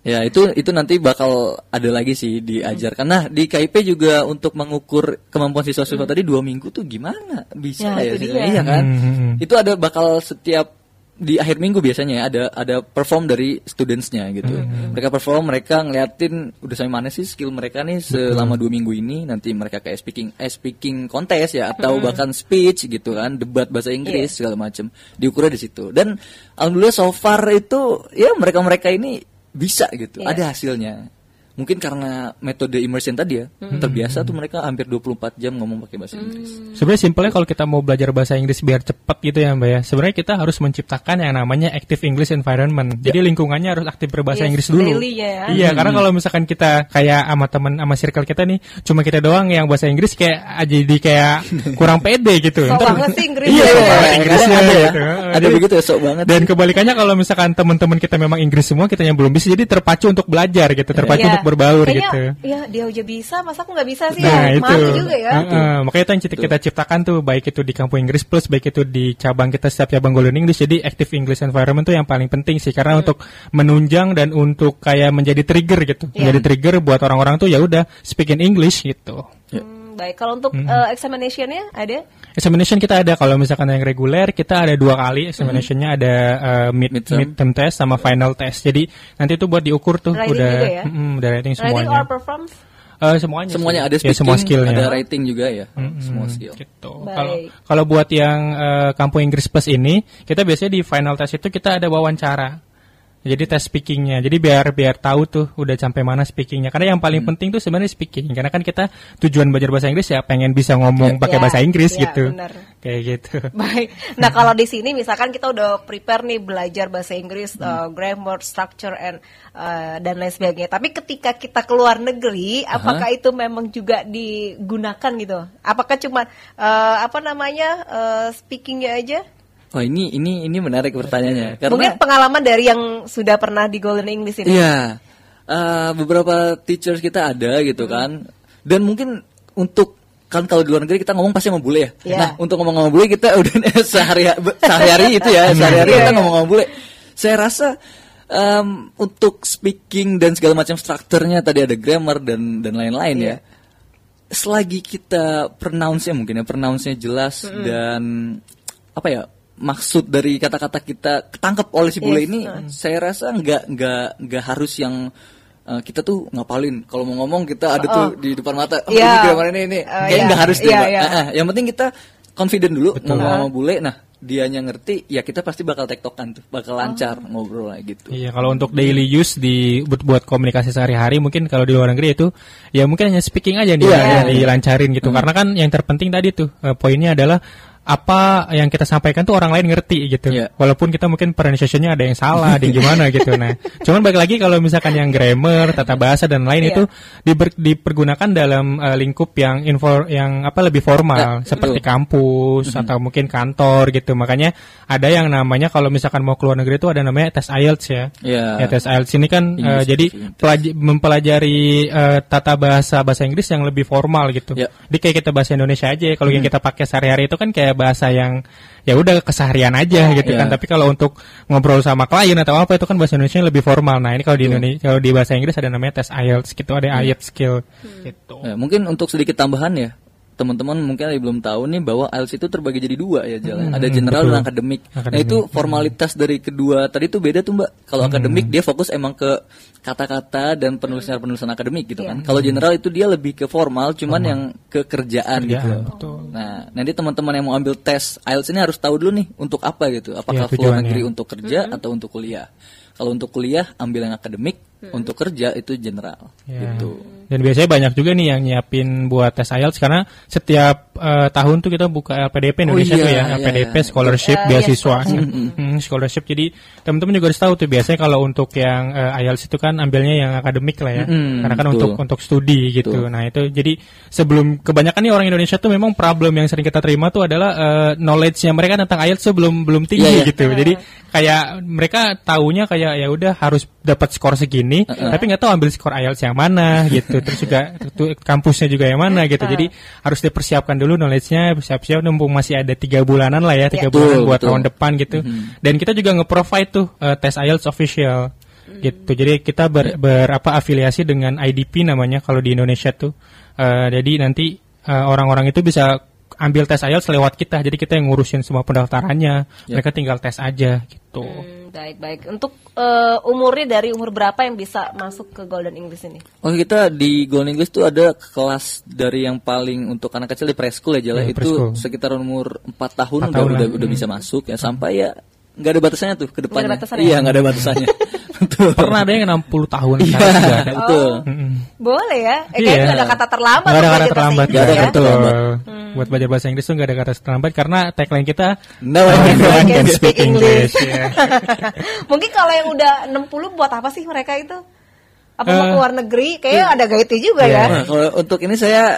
Ya itu nanti bakal ada lagi sih diajarkan. Nah di KIP juga untuk mengukur kemampuan siswa-siswa tadi 2 minggu tuh gimana bisa Ya, ya? itu dia. Iya kan? Itu ada bakal setiap di akhir minggu biasanya ya, ada perform dari studentsnya gitu. Mereka perform, mereka ngeliatin udah sampai mana sih skill mereka nih selama 2 minggu ini. Nanti mereka kayak speaking contest ya, atau bahkan speech gitu kan, debat bahasa Inggris segala macam. Diukurnya di situ. Dan alhamdulillah so far itu ya mereka ini bisa gitu, ada hasilnya. Mungkin karena metode immersion tadi ya, terbiasa tuh mereka hampir 24 jam ngomong pakai bahasa Inggris. Sebenarnya simpelnya kalau kita mau belajar bahasa Inggris biar cepat gitu ya Mbak ya, sebenarnya kita harus menciptakan yang namanya active English environment. Jadi lingkungannya harus aktif berbahasa Inggris dulu. Ya. Iya, karena kalau misalkan kita kayak sama teman sama circle kita nih, cuma kita doang yang bahasa Inggris kayak jadi kayak kurang pede gitu. Sok banget sih Inggris. Iya, Inggrisnya ada ya. gitu. Ada begitu ya, sok banget. Dan kebalikannya kalau misalkan teman-teman kita memang Inggris semua, kita yang belum bisa, jadi terpacu untuk belajar gitu, terpacu untuk berbaur gitu. Iya, dia aja bisa, masa aku nggak bisa sih? Nah, ya? itu. Malu juga ya. Makanya itu yang kita ciptakan tuh, baik itu di Kampung Inggris Plus, baik itu di cabang kita setiap cabang Golden English. Jadi active English environment tuh yang paling penting sih, karena untuk menunjang dan untuk kayak menjadi trigger gitu, menjadi trigger buat orang-orang tuh ya udah speaking English gitu. Baik, kalau untuk examination-nya ada? Examination kita ada, kalau misalkan yang reguler kita ada 2 kali examination-nya, ada midterm test sama final test. Jadi nanti itu buat diukur tuh Writing udah juga ya? Udah writing semuanya. Writing or perform? Semuanya ada speaking, semua skillnya. ada writing juga ya, semua skill. Gitu. Baik. Kalau buat yang Kampung Inggris Plus ini, kita biasanya di final test itu kita ada wawancara. Jadi tes speakingnya, jadi biar tahu tuh udah sampai mana speakingnya. Karena yang paling penting tuh sebenarnya speaking. Karena kan kita tujuan belajar bahasa Inggris ya pengen bisa ngomong pakai bahasa Inggris gitu. Bener. Kayak gitu. Baik. Nah kalau di sini misalkan kita udah prepare nih belajar bahasa Inggris, grammar, structure, dan lain sebagainya. Tapi ketika kita keluar negeri, apakah itu memang juga digunakan gitu? Apakah cuma speakingnya aja? Oh ini menarik pertanyaannya. Karena Mungkin pengalaman dari yang sudah pernah di Golden English ini. Iya, beberapa teachers kita ada gitu kan. Dan mungkin untuk kan kalau di luar negeri kita ngomong pasti sama bule ya. Yeah. Nah untuk ngomong sama bule kita udah sehari-hari itu ya, sehari-hari kita ngomong sama bule. Saya rasa untuk speaking dan segala macam strukturnya tadi ada grammar dan lain-lain ya. Selagi kita pronounce-nya jelas dan maksud dari kata-kata kita ketangkep oleh si bule ini, saya rasa nggak harus yang kita tuh ngapalin. Kalau mau ngomong kita ada tuh di depan mata. Ini grammar ini kayaknya nggak harus deh. Yang penting kita confident dulu ngomong sama bule. Nah dianya ngerti, ya kita pasti bakal tektokan tuh, bakal lancar ngobrol lah gitu. Iya, kalau untuk daily use buat komunikasi sehari-hari, mungkin kalau di luar negeri itu ya mungkin hanya speaking aja dilancarin gitu. Karena kan yang terpenting tadi tuh poinnya adalah apa yang kita sampaikan tuh orang lain ngerti gitu. Walaupun kita mungkin pronunciation-nya ada yang salah, ada yang gimana gitu. Nah, cuman balik lagi kalau misalkan yang grammar, tata bahasa dan lain itu dipergunakan dalam lingkup yang lebih formal, seperti kampus atau mungkin kantor gitu. Makanya ada yang namanya kalau misalkan mau keluar negeri itu ada namanya tes IELTS ya. Ya tes IELTS ini kan jadi mempelajari tata bahasa Inggris yang lebih formal gitu. Jadi kayak kita bahasa Indonesia aja, kalau yang kita pakai sehari-hari itu kan kayak bahasa yang ya udah keseharian aja gitu kan. Tapi kalau untuk ngobrol sama klien atau apa itu kan bahasa Indonesia lebih formal. Nah, ini kalau di Indonesia, kalau di bahasa Inggris ada namanya tes IELTS gitu, ada IELTS skill gitu. Mungkin untuk sedikit tambahan ya. teman-teman mungkin belum tahu nih bahwa IELTS itu terbagi jadi 2 ya jalan. Ada general betul. dan akademik. Nah itu formalitas dari kedua tadi tuh beda tuh Mbak. Kalau akademik dia fokus emang ke kata-kata dan penulisan akademik gitu kan. Kalau general itu dia lebih ke formal, cuman yang ke kerjaan gitu. Betul. Nah nanti teman-teman yang mau ambil tes IELTS ini harus tahu dulu nih untuk apa gitu. Apakah luar negeri untuk kerja atau untuk kuliah. Kalau untuk kuliah ambil yang akademik, untuk kerja itu general gitu. Dan biasanya banyak juga nih yang nyiapin buat tes IELTS karena setiap tahun tuh kita buka LPDP Indonesia tuh ya, LPDP scholarship beasiswa. Scholarship. Jadi teman-teman juga harus tahu tuh biasanya kalau untuk yang IELTS itu kan ambilnya yang akademik lah ya. Karena kan untuk studi gitu. Nah, itu jadi sebelum kebanyakan nih orang Indonesia tuh memang problem yang sering kita terima tuh adalah knowledge-nya mereka tentang IELTS tuh belum tinggi gitu. Jadi kayak mereka taunya kayak ya udah harus dapat skor segini, tapi nggak tahu ambil skor IELTS yang mana gitu. Terus juga kampusnya juga yang mana gitu. Jadi harus dipersiapkan dulu knowledge-nya, siap-siap mumpung masih ada 3 bulanan lah ya, 3 bulan buat tahun depan gitu. Dan kita juga nge-provide tuh tes IELTS official gitu. Jadi kita afiliasi dengan IDP namanya kalau di Indonesia tuh. Jadi nanti orang-orang itu bisa ambil tes IELTS lewat kita. Jadi kita yang ngurusin semua pendaftarannya. Mereka tinggal tes aja gitu. Baik. Untuk umurnya dari umur berapa yang bisa masuk ke Golden English ini? Oh kita di Golden English tuh ada kelas dari yang paling untuk anak kecil di preschool ya Jala, itu sekitar umur 4 tahun udah bisa masuk ya, sampai ya nggak ada batasannya tuh ke depannya. Iya nggak ada batasannya. Betul. Pernah ada yang 60 tahun. Iya betul. Boleh ya. Kayaknya nggak ada kata terlambat. Nggak ada kata terlambat. Nggak ada kata terlambat. Buat belajar bahasa Inggris tuh nggak ada kata terlambat karena tagline kita No one can speak English. Mungkin kalau yang udah 60 buat apa sih mereka itu? Apa mau keluar negeri? Kayaknya ada guide juga ya. Nah, kalau untuk ini saya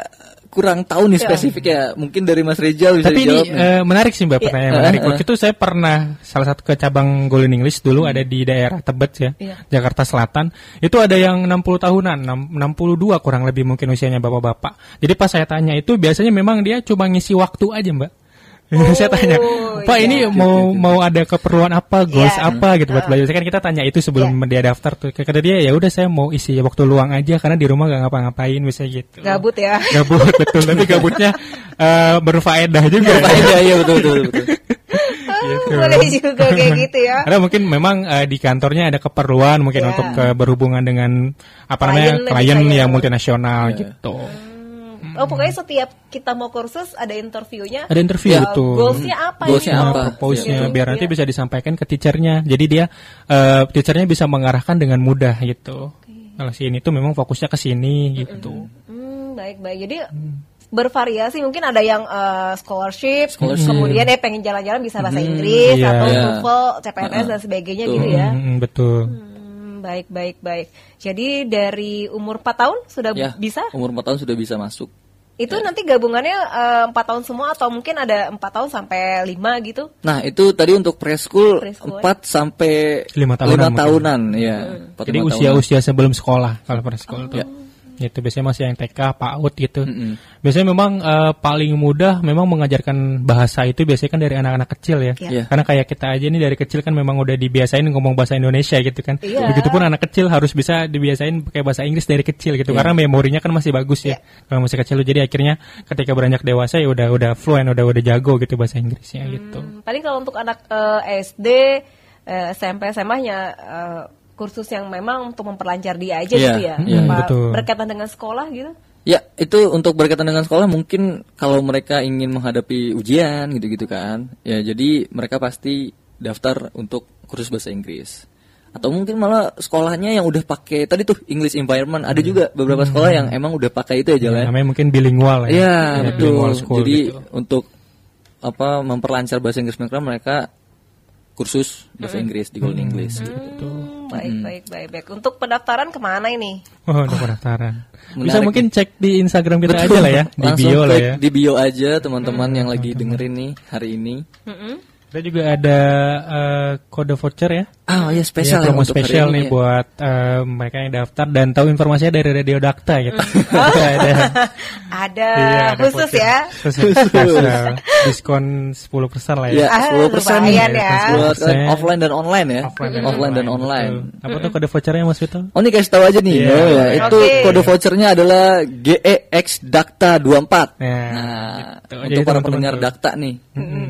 kurang tahu nih spesifik ya. Mungkin dari Mas Rizal bisa tapi dijawab. Tapi ini menarik sih Mbak pertanyaan menarik. Waktu itu saya pernah salah satu ke cabang Golden English dulu ada di daerah Tebet ya, Jakarta Selatan. Itu ada yang 60 tahunan, 62 kurang lebih mungkin usianya bapak-bapak. Jadi pas saya tanya itu biasanya memang dia cuma ngisi waktu aja Mbak. Saya tanya, Pak ini mau ada keperluan apa, goals apa gitu buat belajar. Kan kita tanya itu sebelum dia daftar tuh. Kata dia ya udah saya mau isi waktu luang aja karena di rumah gak ngapa-ngapain misalnya gitu. Gabut ya. Gabut betul, tapi gabutnya berfaedah juga. Berfaedah ya betul. Gitu. Boleh juga kayak gitu ya. Karena mungkin memang di kantornya ada keperluan mungkin untuk berhubungan dengan klien yang multinasional gitu. Oh pokoknya setiap kita mau kursus ada interviewnya. Ada interview tuh. Goalsnya apa? Proposnya biar nanti bisa disampaikan ke teachernya. Jadi dia teachernya bisa mengarahkan dengan mudah gitu. Kalau sini tuh memang fokusnya ke sini gitu. Baik. Jadi bervariasi mungkin ada yang scholarship. Kemudian pengen jalan-jalan bisa bahasa Inggris atau TOEFL, CPNS dan sebagainya gitu ya. Betul. Baik. Jadi dari umur 4 tahun sudah bisa? Umur 4 tahun sudah bisa masuk. Itu nanti gabungannya 4 tahun semua atau mungkin ada 4 tahun sampai 5 gitu? Nah itu tadi untuk preschool 4 sampai 5 tahunan ya. Jadi usia-usia sebelum sekolah kalau preschool tuh. Itu biasanya masih yang TK, PAUD gitu. Biasanya memang paling mudah memang mengajarkan bahasa itu biasanya kan dari anak-anak kecil ya. Karena kayak kita aja nih dari kecil kan memang udah dibiasain ngomong bahasa Indonesia gitu kan. Begitupun anak kecil harus bisa dibiasain pakai bahasa Inggris dari kecil gitu. Karena memorinya kan masih bagus ya. Kalau masih kecil jadi akhirnya ketika beranjak dewasa ya udah fluent, udah jago gitu bahasa Inggrisnya gitu. Paling kalau untuk anak SD, SMP, SMA-nya kursus yang memang untuk memperlancar dia aja gitu ya. Betul. Berkaitan dengan sekolah gitu. Ya, itu untuk berkaitan dengan sekolah mungkin kalau mereka ingin menghadapi ujian gitu-gitu kan. Ya, jadi mereka pasti daftar untuk kursus bahasa Inggris. Atau mungkin malah sekolahnya yang udah pakai tadi tuh English environment. Ada juga beberapa sekolah yang emang udah pakai itu ya jalan. Namanya mungkin bilingual ya. Iya, betul. Jadi gitu. untuk memperlancar bahasa Inggris mereka kursus bahasa Inggris di Golden English gitu. Baik. Untuk pendaftaran kemana ini? Untuk pendaftaran. Bisa mungkin cek di Instagram kita aja lah ya, di bio lah ya. Di bio aja teman-teman yang lagi dengerin nih hari ini. Kita juga ada kode voucher ya. ya spesial Iya, promo untuk hari spesial ini nih ya. buat mereka yang daftar dan tahu informasinya dari Radio Dakta gitu. Ada Ada iya, ada khusus voucher. ya. Khusus diskon 10% lah Ya, ya. 10% lumayan ya. buat 10%. offline dan online ya. Offline dan online. Betul. Apa tuh kode vouchernya Mas Vito? Oh, ini kasih tahu aja nih. Iya. Oh, ya. Itu Oke. kode vouchernya adalah GEX Dakta 24. Ya, Nah, gitu. untuk Jadi para teman-teman pendengar tuh. Dakta nih,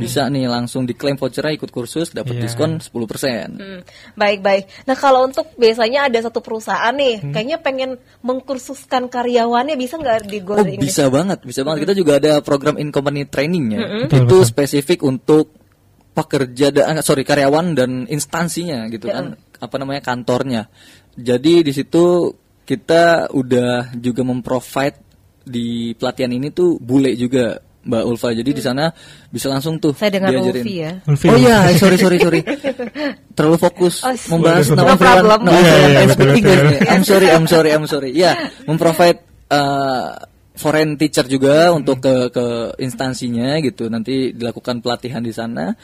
bisa nih langsung diklaim vouchernya, ikut kursus, dapat Iya. diskon 10%. Baik. Nah kalau untuk biasanya ada satu perusahaan nih, kayaknya pengen mengkursuskan karyawannya, bisa nggak di Oh, Golden English? bisa banget. Kita juga ada program in company trainingnya. Betul, Itu betul. spesifik untuk karyawan dan instansinya gitu kan, apa namanya, kantornya. Jadi di situ kita udah juga memprovide di pelatihan ini tuh bule juga, Mbak Ulfa. Jadi di sana bisa langsung tuh Saya dengar diajarin. Ulfi ya. Ulfi. Oh iya, sorry. Terlalu fokus Oh, membahas no nama problem. Iya, speak betul. English. I'm sorry. Ya, memprovide foreign teacher juga untuk ke instansinya gitu. Nanti dilakukan pelatihan di sana.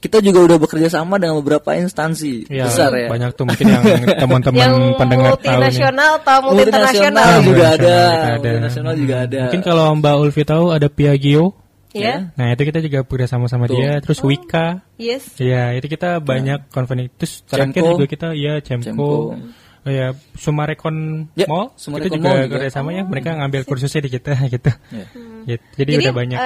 Kita juga udah bekerja sama dengan beberapa instansi Ya, besar ya. banyak tuh mungkin yang teman-teman Yang pendengar tahu nih. multinasional atau multinasional? juga ada. Multinasional Multinasional juga ada. Mungkin kalau Mbak Ulfi tahu ada Piaggio. Ya, Nah, itu kita juga bekerja sama Tuh. dia. Terus Wika. yes. Iya, itu kita banyak konvensi. Terus terakhir Cemco. juga kita Cemco. Oh ya, Sumarekon Ya, Mall. Sumarekon Kita juga Mall juga. kerja sama ya. Mereka ngambil kursusnya di kita gitu. Ya. Gitu. Jadi udah banyak.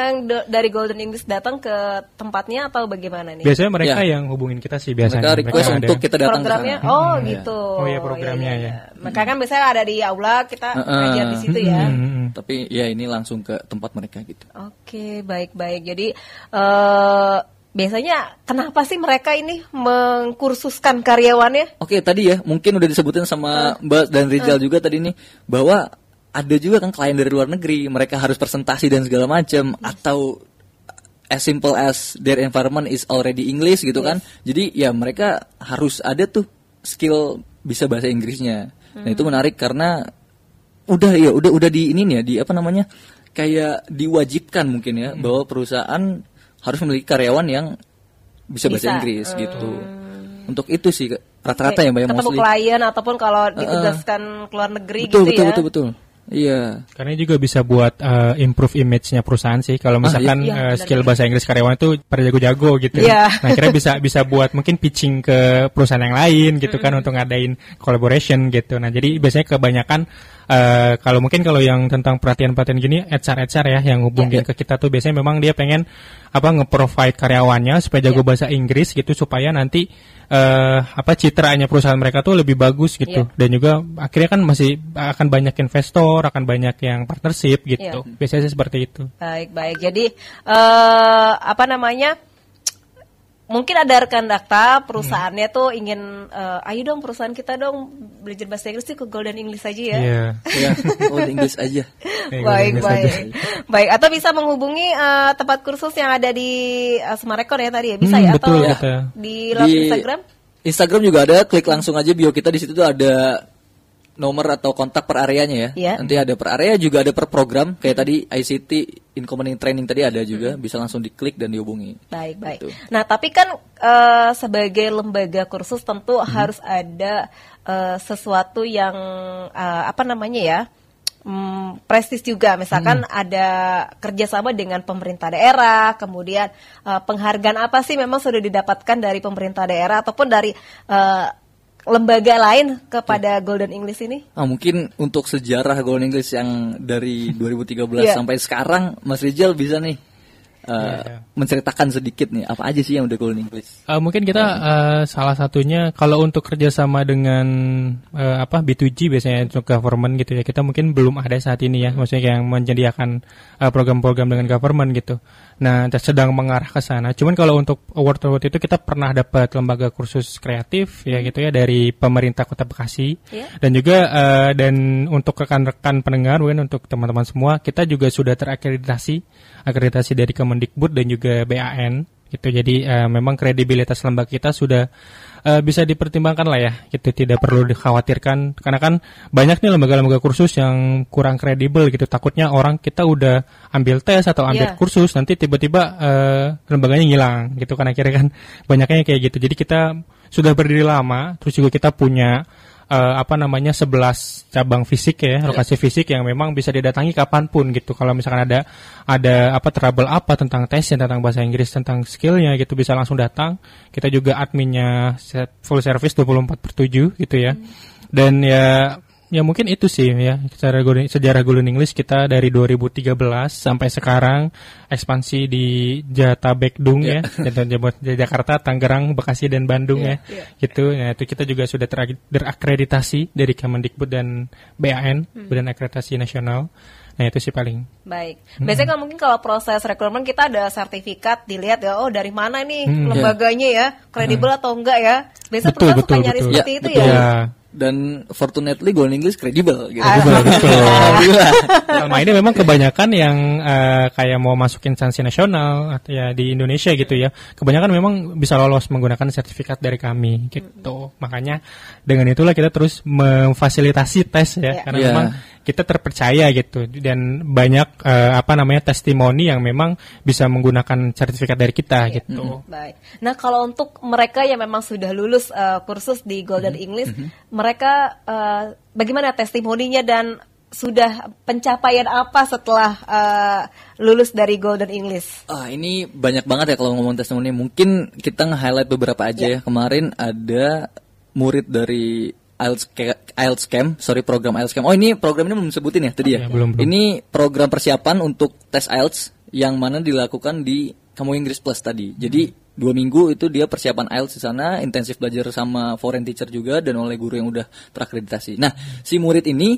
Dari Golden English datang ke tempatnya atau bagaimana nih? Biasanya mereka Ya. yang hubungin kita sih biasanya. Mereka request ada. untuk kita datang ke Programnya? sana. Oh Iya. gitu. Oh iya, programnya ya. Maka kan biasanya ada di aula, kita ngajar di situ ya. Tapi ya ini langsung ke tempat mereka gitu. Oke, baik. Jadi biasanya kenapa sih mereka ini mengkursuskan karyawannya? Oke, tadi ya mungkin udah disebutin sama Mbak dan Rizal juga tadi nih, bahwa ada juga kan klien dari luar negeri, mereka harus presentasi dan segala macam, atau as simple as their environment is already English gitu kan. Jadi ya mereka harus ada tuh skill bisa bahasa Inggrisnya. Nah, itu menarik karena udah di ini nih ya, di apa namanya? Kayak diwajibkan mungkin ya, bahwa perusahaan harus memiliki karyawan yang bisa bahasa Inggris gitu. Untuk itu sih rata-rata ya Mbak, Ketemu mostly. klien ataupun kalau ditugaskan ke luar negeri Betul. gitu ya. Betul. Iya. Karena juga bisa buat improve image-nya perusahaan sih. Kalau misalkan iya, skill bahasa Inggris karyawan itu pada jago-jago gitu. Iya. Nah, kira bisa buat mungkin pitching ke perusahaan yang lain gitu kan untuk ngadain collaboration gitu. Nah, jadi biasanya kebanyakan kalau yang tentang pelatihan-pelatihan gini HR ya yang hubungin ke kita tuh biasanya memang dia pengen nge-provide karyawannya supaya jago bahasa Inggris gitu supaya nanti citranya perusahaan mereka tuh lebih bagus gitu. Dan juga akhirnya kan masih akan banyak investor, akan banyak yang partnership gitu. Biasanya sih seperti itu. Baik. Jadi mungkin ada rekan Dakta perusahaannya tuh ingin ayo dong perusahaan kita dong belajar bahasa Inggris tuh ke Golden English aja ya. Iya. Ya, Inggris aja. Baik. Atau bisa menghubungi tempat kursus yang ada di Sumarekon ya tadi ya, bisa ya? Betul, atau betul. di Instagram? Instagram juga ada, klik langsung aja bio kita, di situ tuh ada nomor atau kontak per areanya ya. Iya. Nanti ada per area, juga ada per program kayak tadi ICT in Company Training tadi ada juga, bisa langsung diklik dan dihubungi. Baik. Gitu. Nah, tapi kan sebagai lembaga kursus tentu harus ada sesuatu yang prestis juga. Misalkan ada kerjasama dengan pemerintah daerah, kemudian penghargaan apa sih memang sudah didapatkan dari pemerintah daerah ataupun dari lembaga lain kepada Golden English ini? Mungkin untuk sejarah Golden English yang dari 2013 sampai sekarang, Mas Rizal bisa nih menceritakan sedikit nih apa aja sih yang udah Golden English. Mungkin kita salah satunya kalau untuk kerjasama dengan B2G biasanya untuk government gitu ya, kita mungkin belum ada saat ini ya, maksudnya yang menyediakan program-program dengan government gitu. Nah, sedang mengarah ke sana. Cuman kalau untuk award itu kita pernah dapat lembaga kursus kreatif ya gitu ya dari pemerintah Kota Bekasi. Dan juga dan untuk rekan-rekan pendengar mungkin untuk teman-teman semua, kita juga sudah terakreditasi dari Kemendikbud dan juga BAN gitu. Jadi memang kredibilitas lembaga kita sudah bisa dipertimbangkan lah ya, gitu, tidak perlu dikhawatirkan karena kan banyak nih lembaga-lembaga kursus yang kurang kredibel gitu, takutnya orang kita udah ambil tes atau ambil kursus nanti tiba-tiba lembaganya ngilang gitu kan, akhirnya kan banyaknya kayak gitu. Jadi kita sudah berdiri lama, terus juga kita punya 11 cabang fisik ya, lokasi fisik yang memang bisa didatangi kapanpun gitu. Kalau misalkan ada trouble tentang tesnya, tentang bahasa Inggris, tentang skillnya gitu, bisa langsung datang. Kita juga adminnya full service 24/7 gitu ya. Dan ya mungkin itu sih ya sejarah Golden English kita dari 2013 sampai sekarang, ekspansi di Jatabekdung ya, Jakarta, Tangerang, Bekasi dan Bandung ya. Gitu. Nah, itu kita juga sudah terakreditasi dari Kemendikbud dan BAN, Badan Akreditasi Nasional. Nah, itu sih paling. Baik. Biasanya kan mungkin kalau proses rekrutmen kita ada sertifikat, dilihat ya, dari mana nih lembaganya ya, kredibel atau enggak ya. Biasanya perusahaan suka nyari seperti itu ya. Dan fortunately Golden English kredibel gitu. Selama ini memang kebanyakan yang kayak mau masuk instansi nasional ya di Indonesia gitu ya, kebanyakan memang bisa lolos menggunakan sertifikat dari kami gitu. Makanya dengan itulah kita terus memfasilitasi tes ya, karena memang kita terpercaya gitu, dan banyak testimoni yang memang bisa menggunakan sertifikat dari kita gitu. Baik. Nah, kalau untuk mereka yang memang sudah lulus kursus di Golden English, mereka bagaimana testimoninya dan sudah pencapaian apa setelah lulus dari Golden English? Ini banyak banget ya kalau ngomong testimoni. Mungkin kita nge-highlight beberapa aja ya. Kemarin ada murid dari IELTS Camp, program IELTS Camp. Ini program ini belum sebutin ya tadi ya. Belum. Ini program persiapan untuk tes IELTS yang mana dilakukan di Kamu Inggris Plus tadi. Jadi 2 minggu itu dia persiapan IELTS di sana, intensif belajar sama foreign teacher juga dan oleh guru yang udah terakreditasi. Nah, si murid ini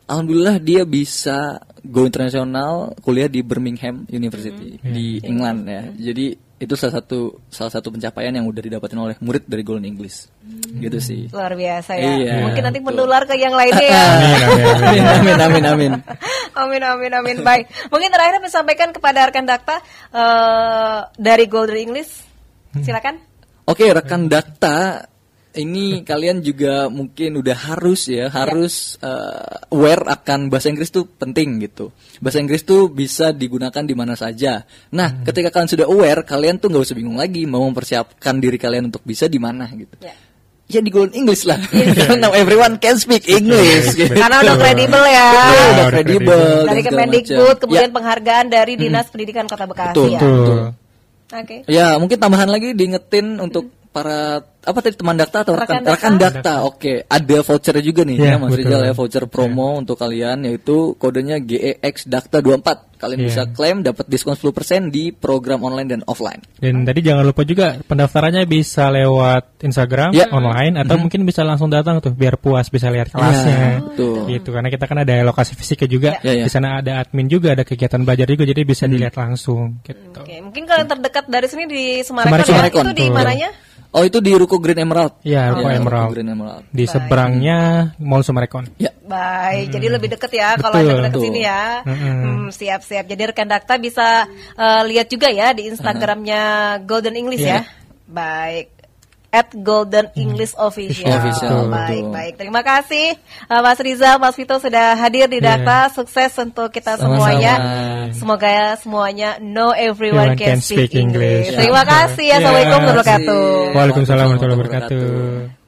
alhamdulillah dia bisa go internasional, kuliah di Birmingham University di England ya. Jadi itu salah satu pencapaian yang udah didapatin oleh murid dari Golden English. Gitu sih. Luar biasa ya. Iya, mungkin nanti menular ke yang lainnya ya. Amin. Baik. Mungkin terakhir disampaikan kepada rekan Dakta dari Golden English. Silakan. Oke, rekan Dakta, ini kalian juga mungkin udah harus aware akan bahasa Inggris tuh penting gitu. Bahasa Inggris tuh bisa digunakan di mana saja. Nah, ketika kalian sudah aware, kalian tuh nggak usah bingung lagi mau mempersiapkan diri kalian untuk bisa di mana gitu. Ya di Golden English lah. Now everyone can speak English. Karena udah kredibel ya. Betul, udah kredibel. Dari Kemendikbud, kemudian penghargaan dari Dinas Pendidikan Kota Bekasi. Betul. Oke. Ya, mungkin tambahan lagi diingetin untuk para teman Dakta atau rekan Dakta. Oke, ada voucher juga nih ya Mas Rizal ya, voucher promo untuk kalian, yaitu kodenya GEX Dakta 24. Kalian bisa klaim dapat diskon 10% di program online dan offline. Dan tadi jangan lupa juga pendaftarannya bisa lewat Instagram online atau mungkin bisa langsung datang tuh biar puas bisa lihat kelasnya. Gitu, karena kita kan ada lokasi fisiknya juga. Di sana ada admin juga, ada kegiatan belajar juga, jadi bisa dilihat langsung gitu. Oke, mungkin kalian terdekat dari sini di Semarekon. Itu di mananya? Oh, itu di Ruko Green Emerald. Ya, Ruko Emerald. Di seberangnya Mall Semarekon. Ya. Baik, jadi lebih dekat ya kalau Anda ke sini ya. Siap-siap. Jadi rekan Dakta bisa lihat juga ya di Instagramnya Golden English ya. Baik. @Golden English Official. Baik. Terima kasih Mas Rizal, Mas Vito sudah hadir di Dakta. Sukses untuk kita semuanya. Semoga semuanya know everyone can speak English. Terima kasih. Assalamualaikum warahmatullahi wabarakatuh. Waalaikumsalam warahmatullahi wabarakatuh.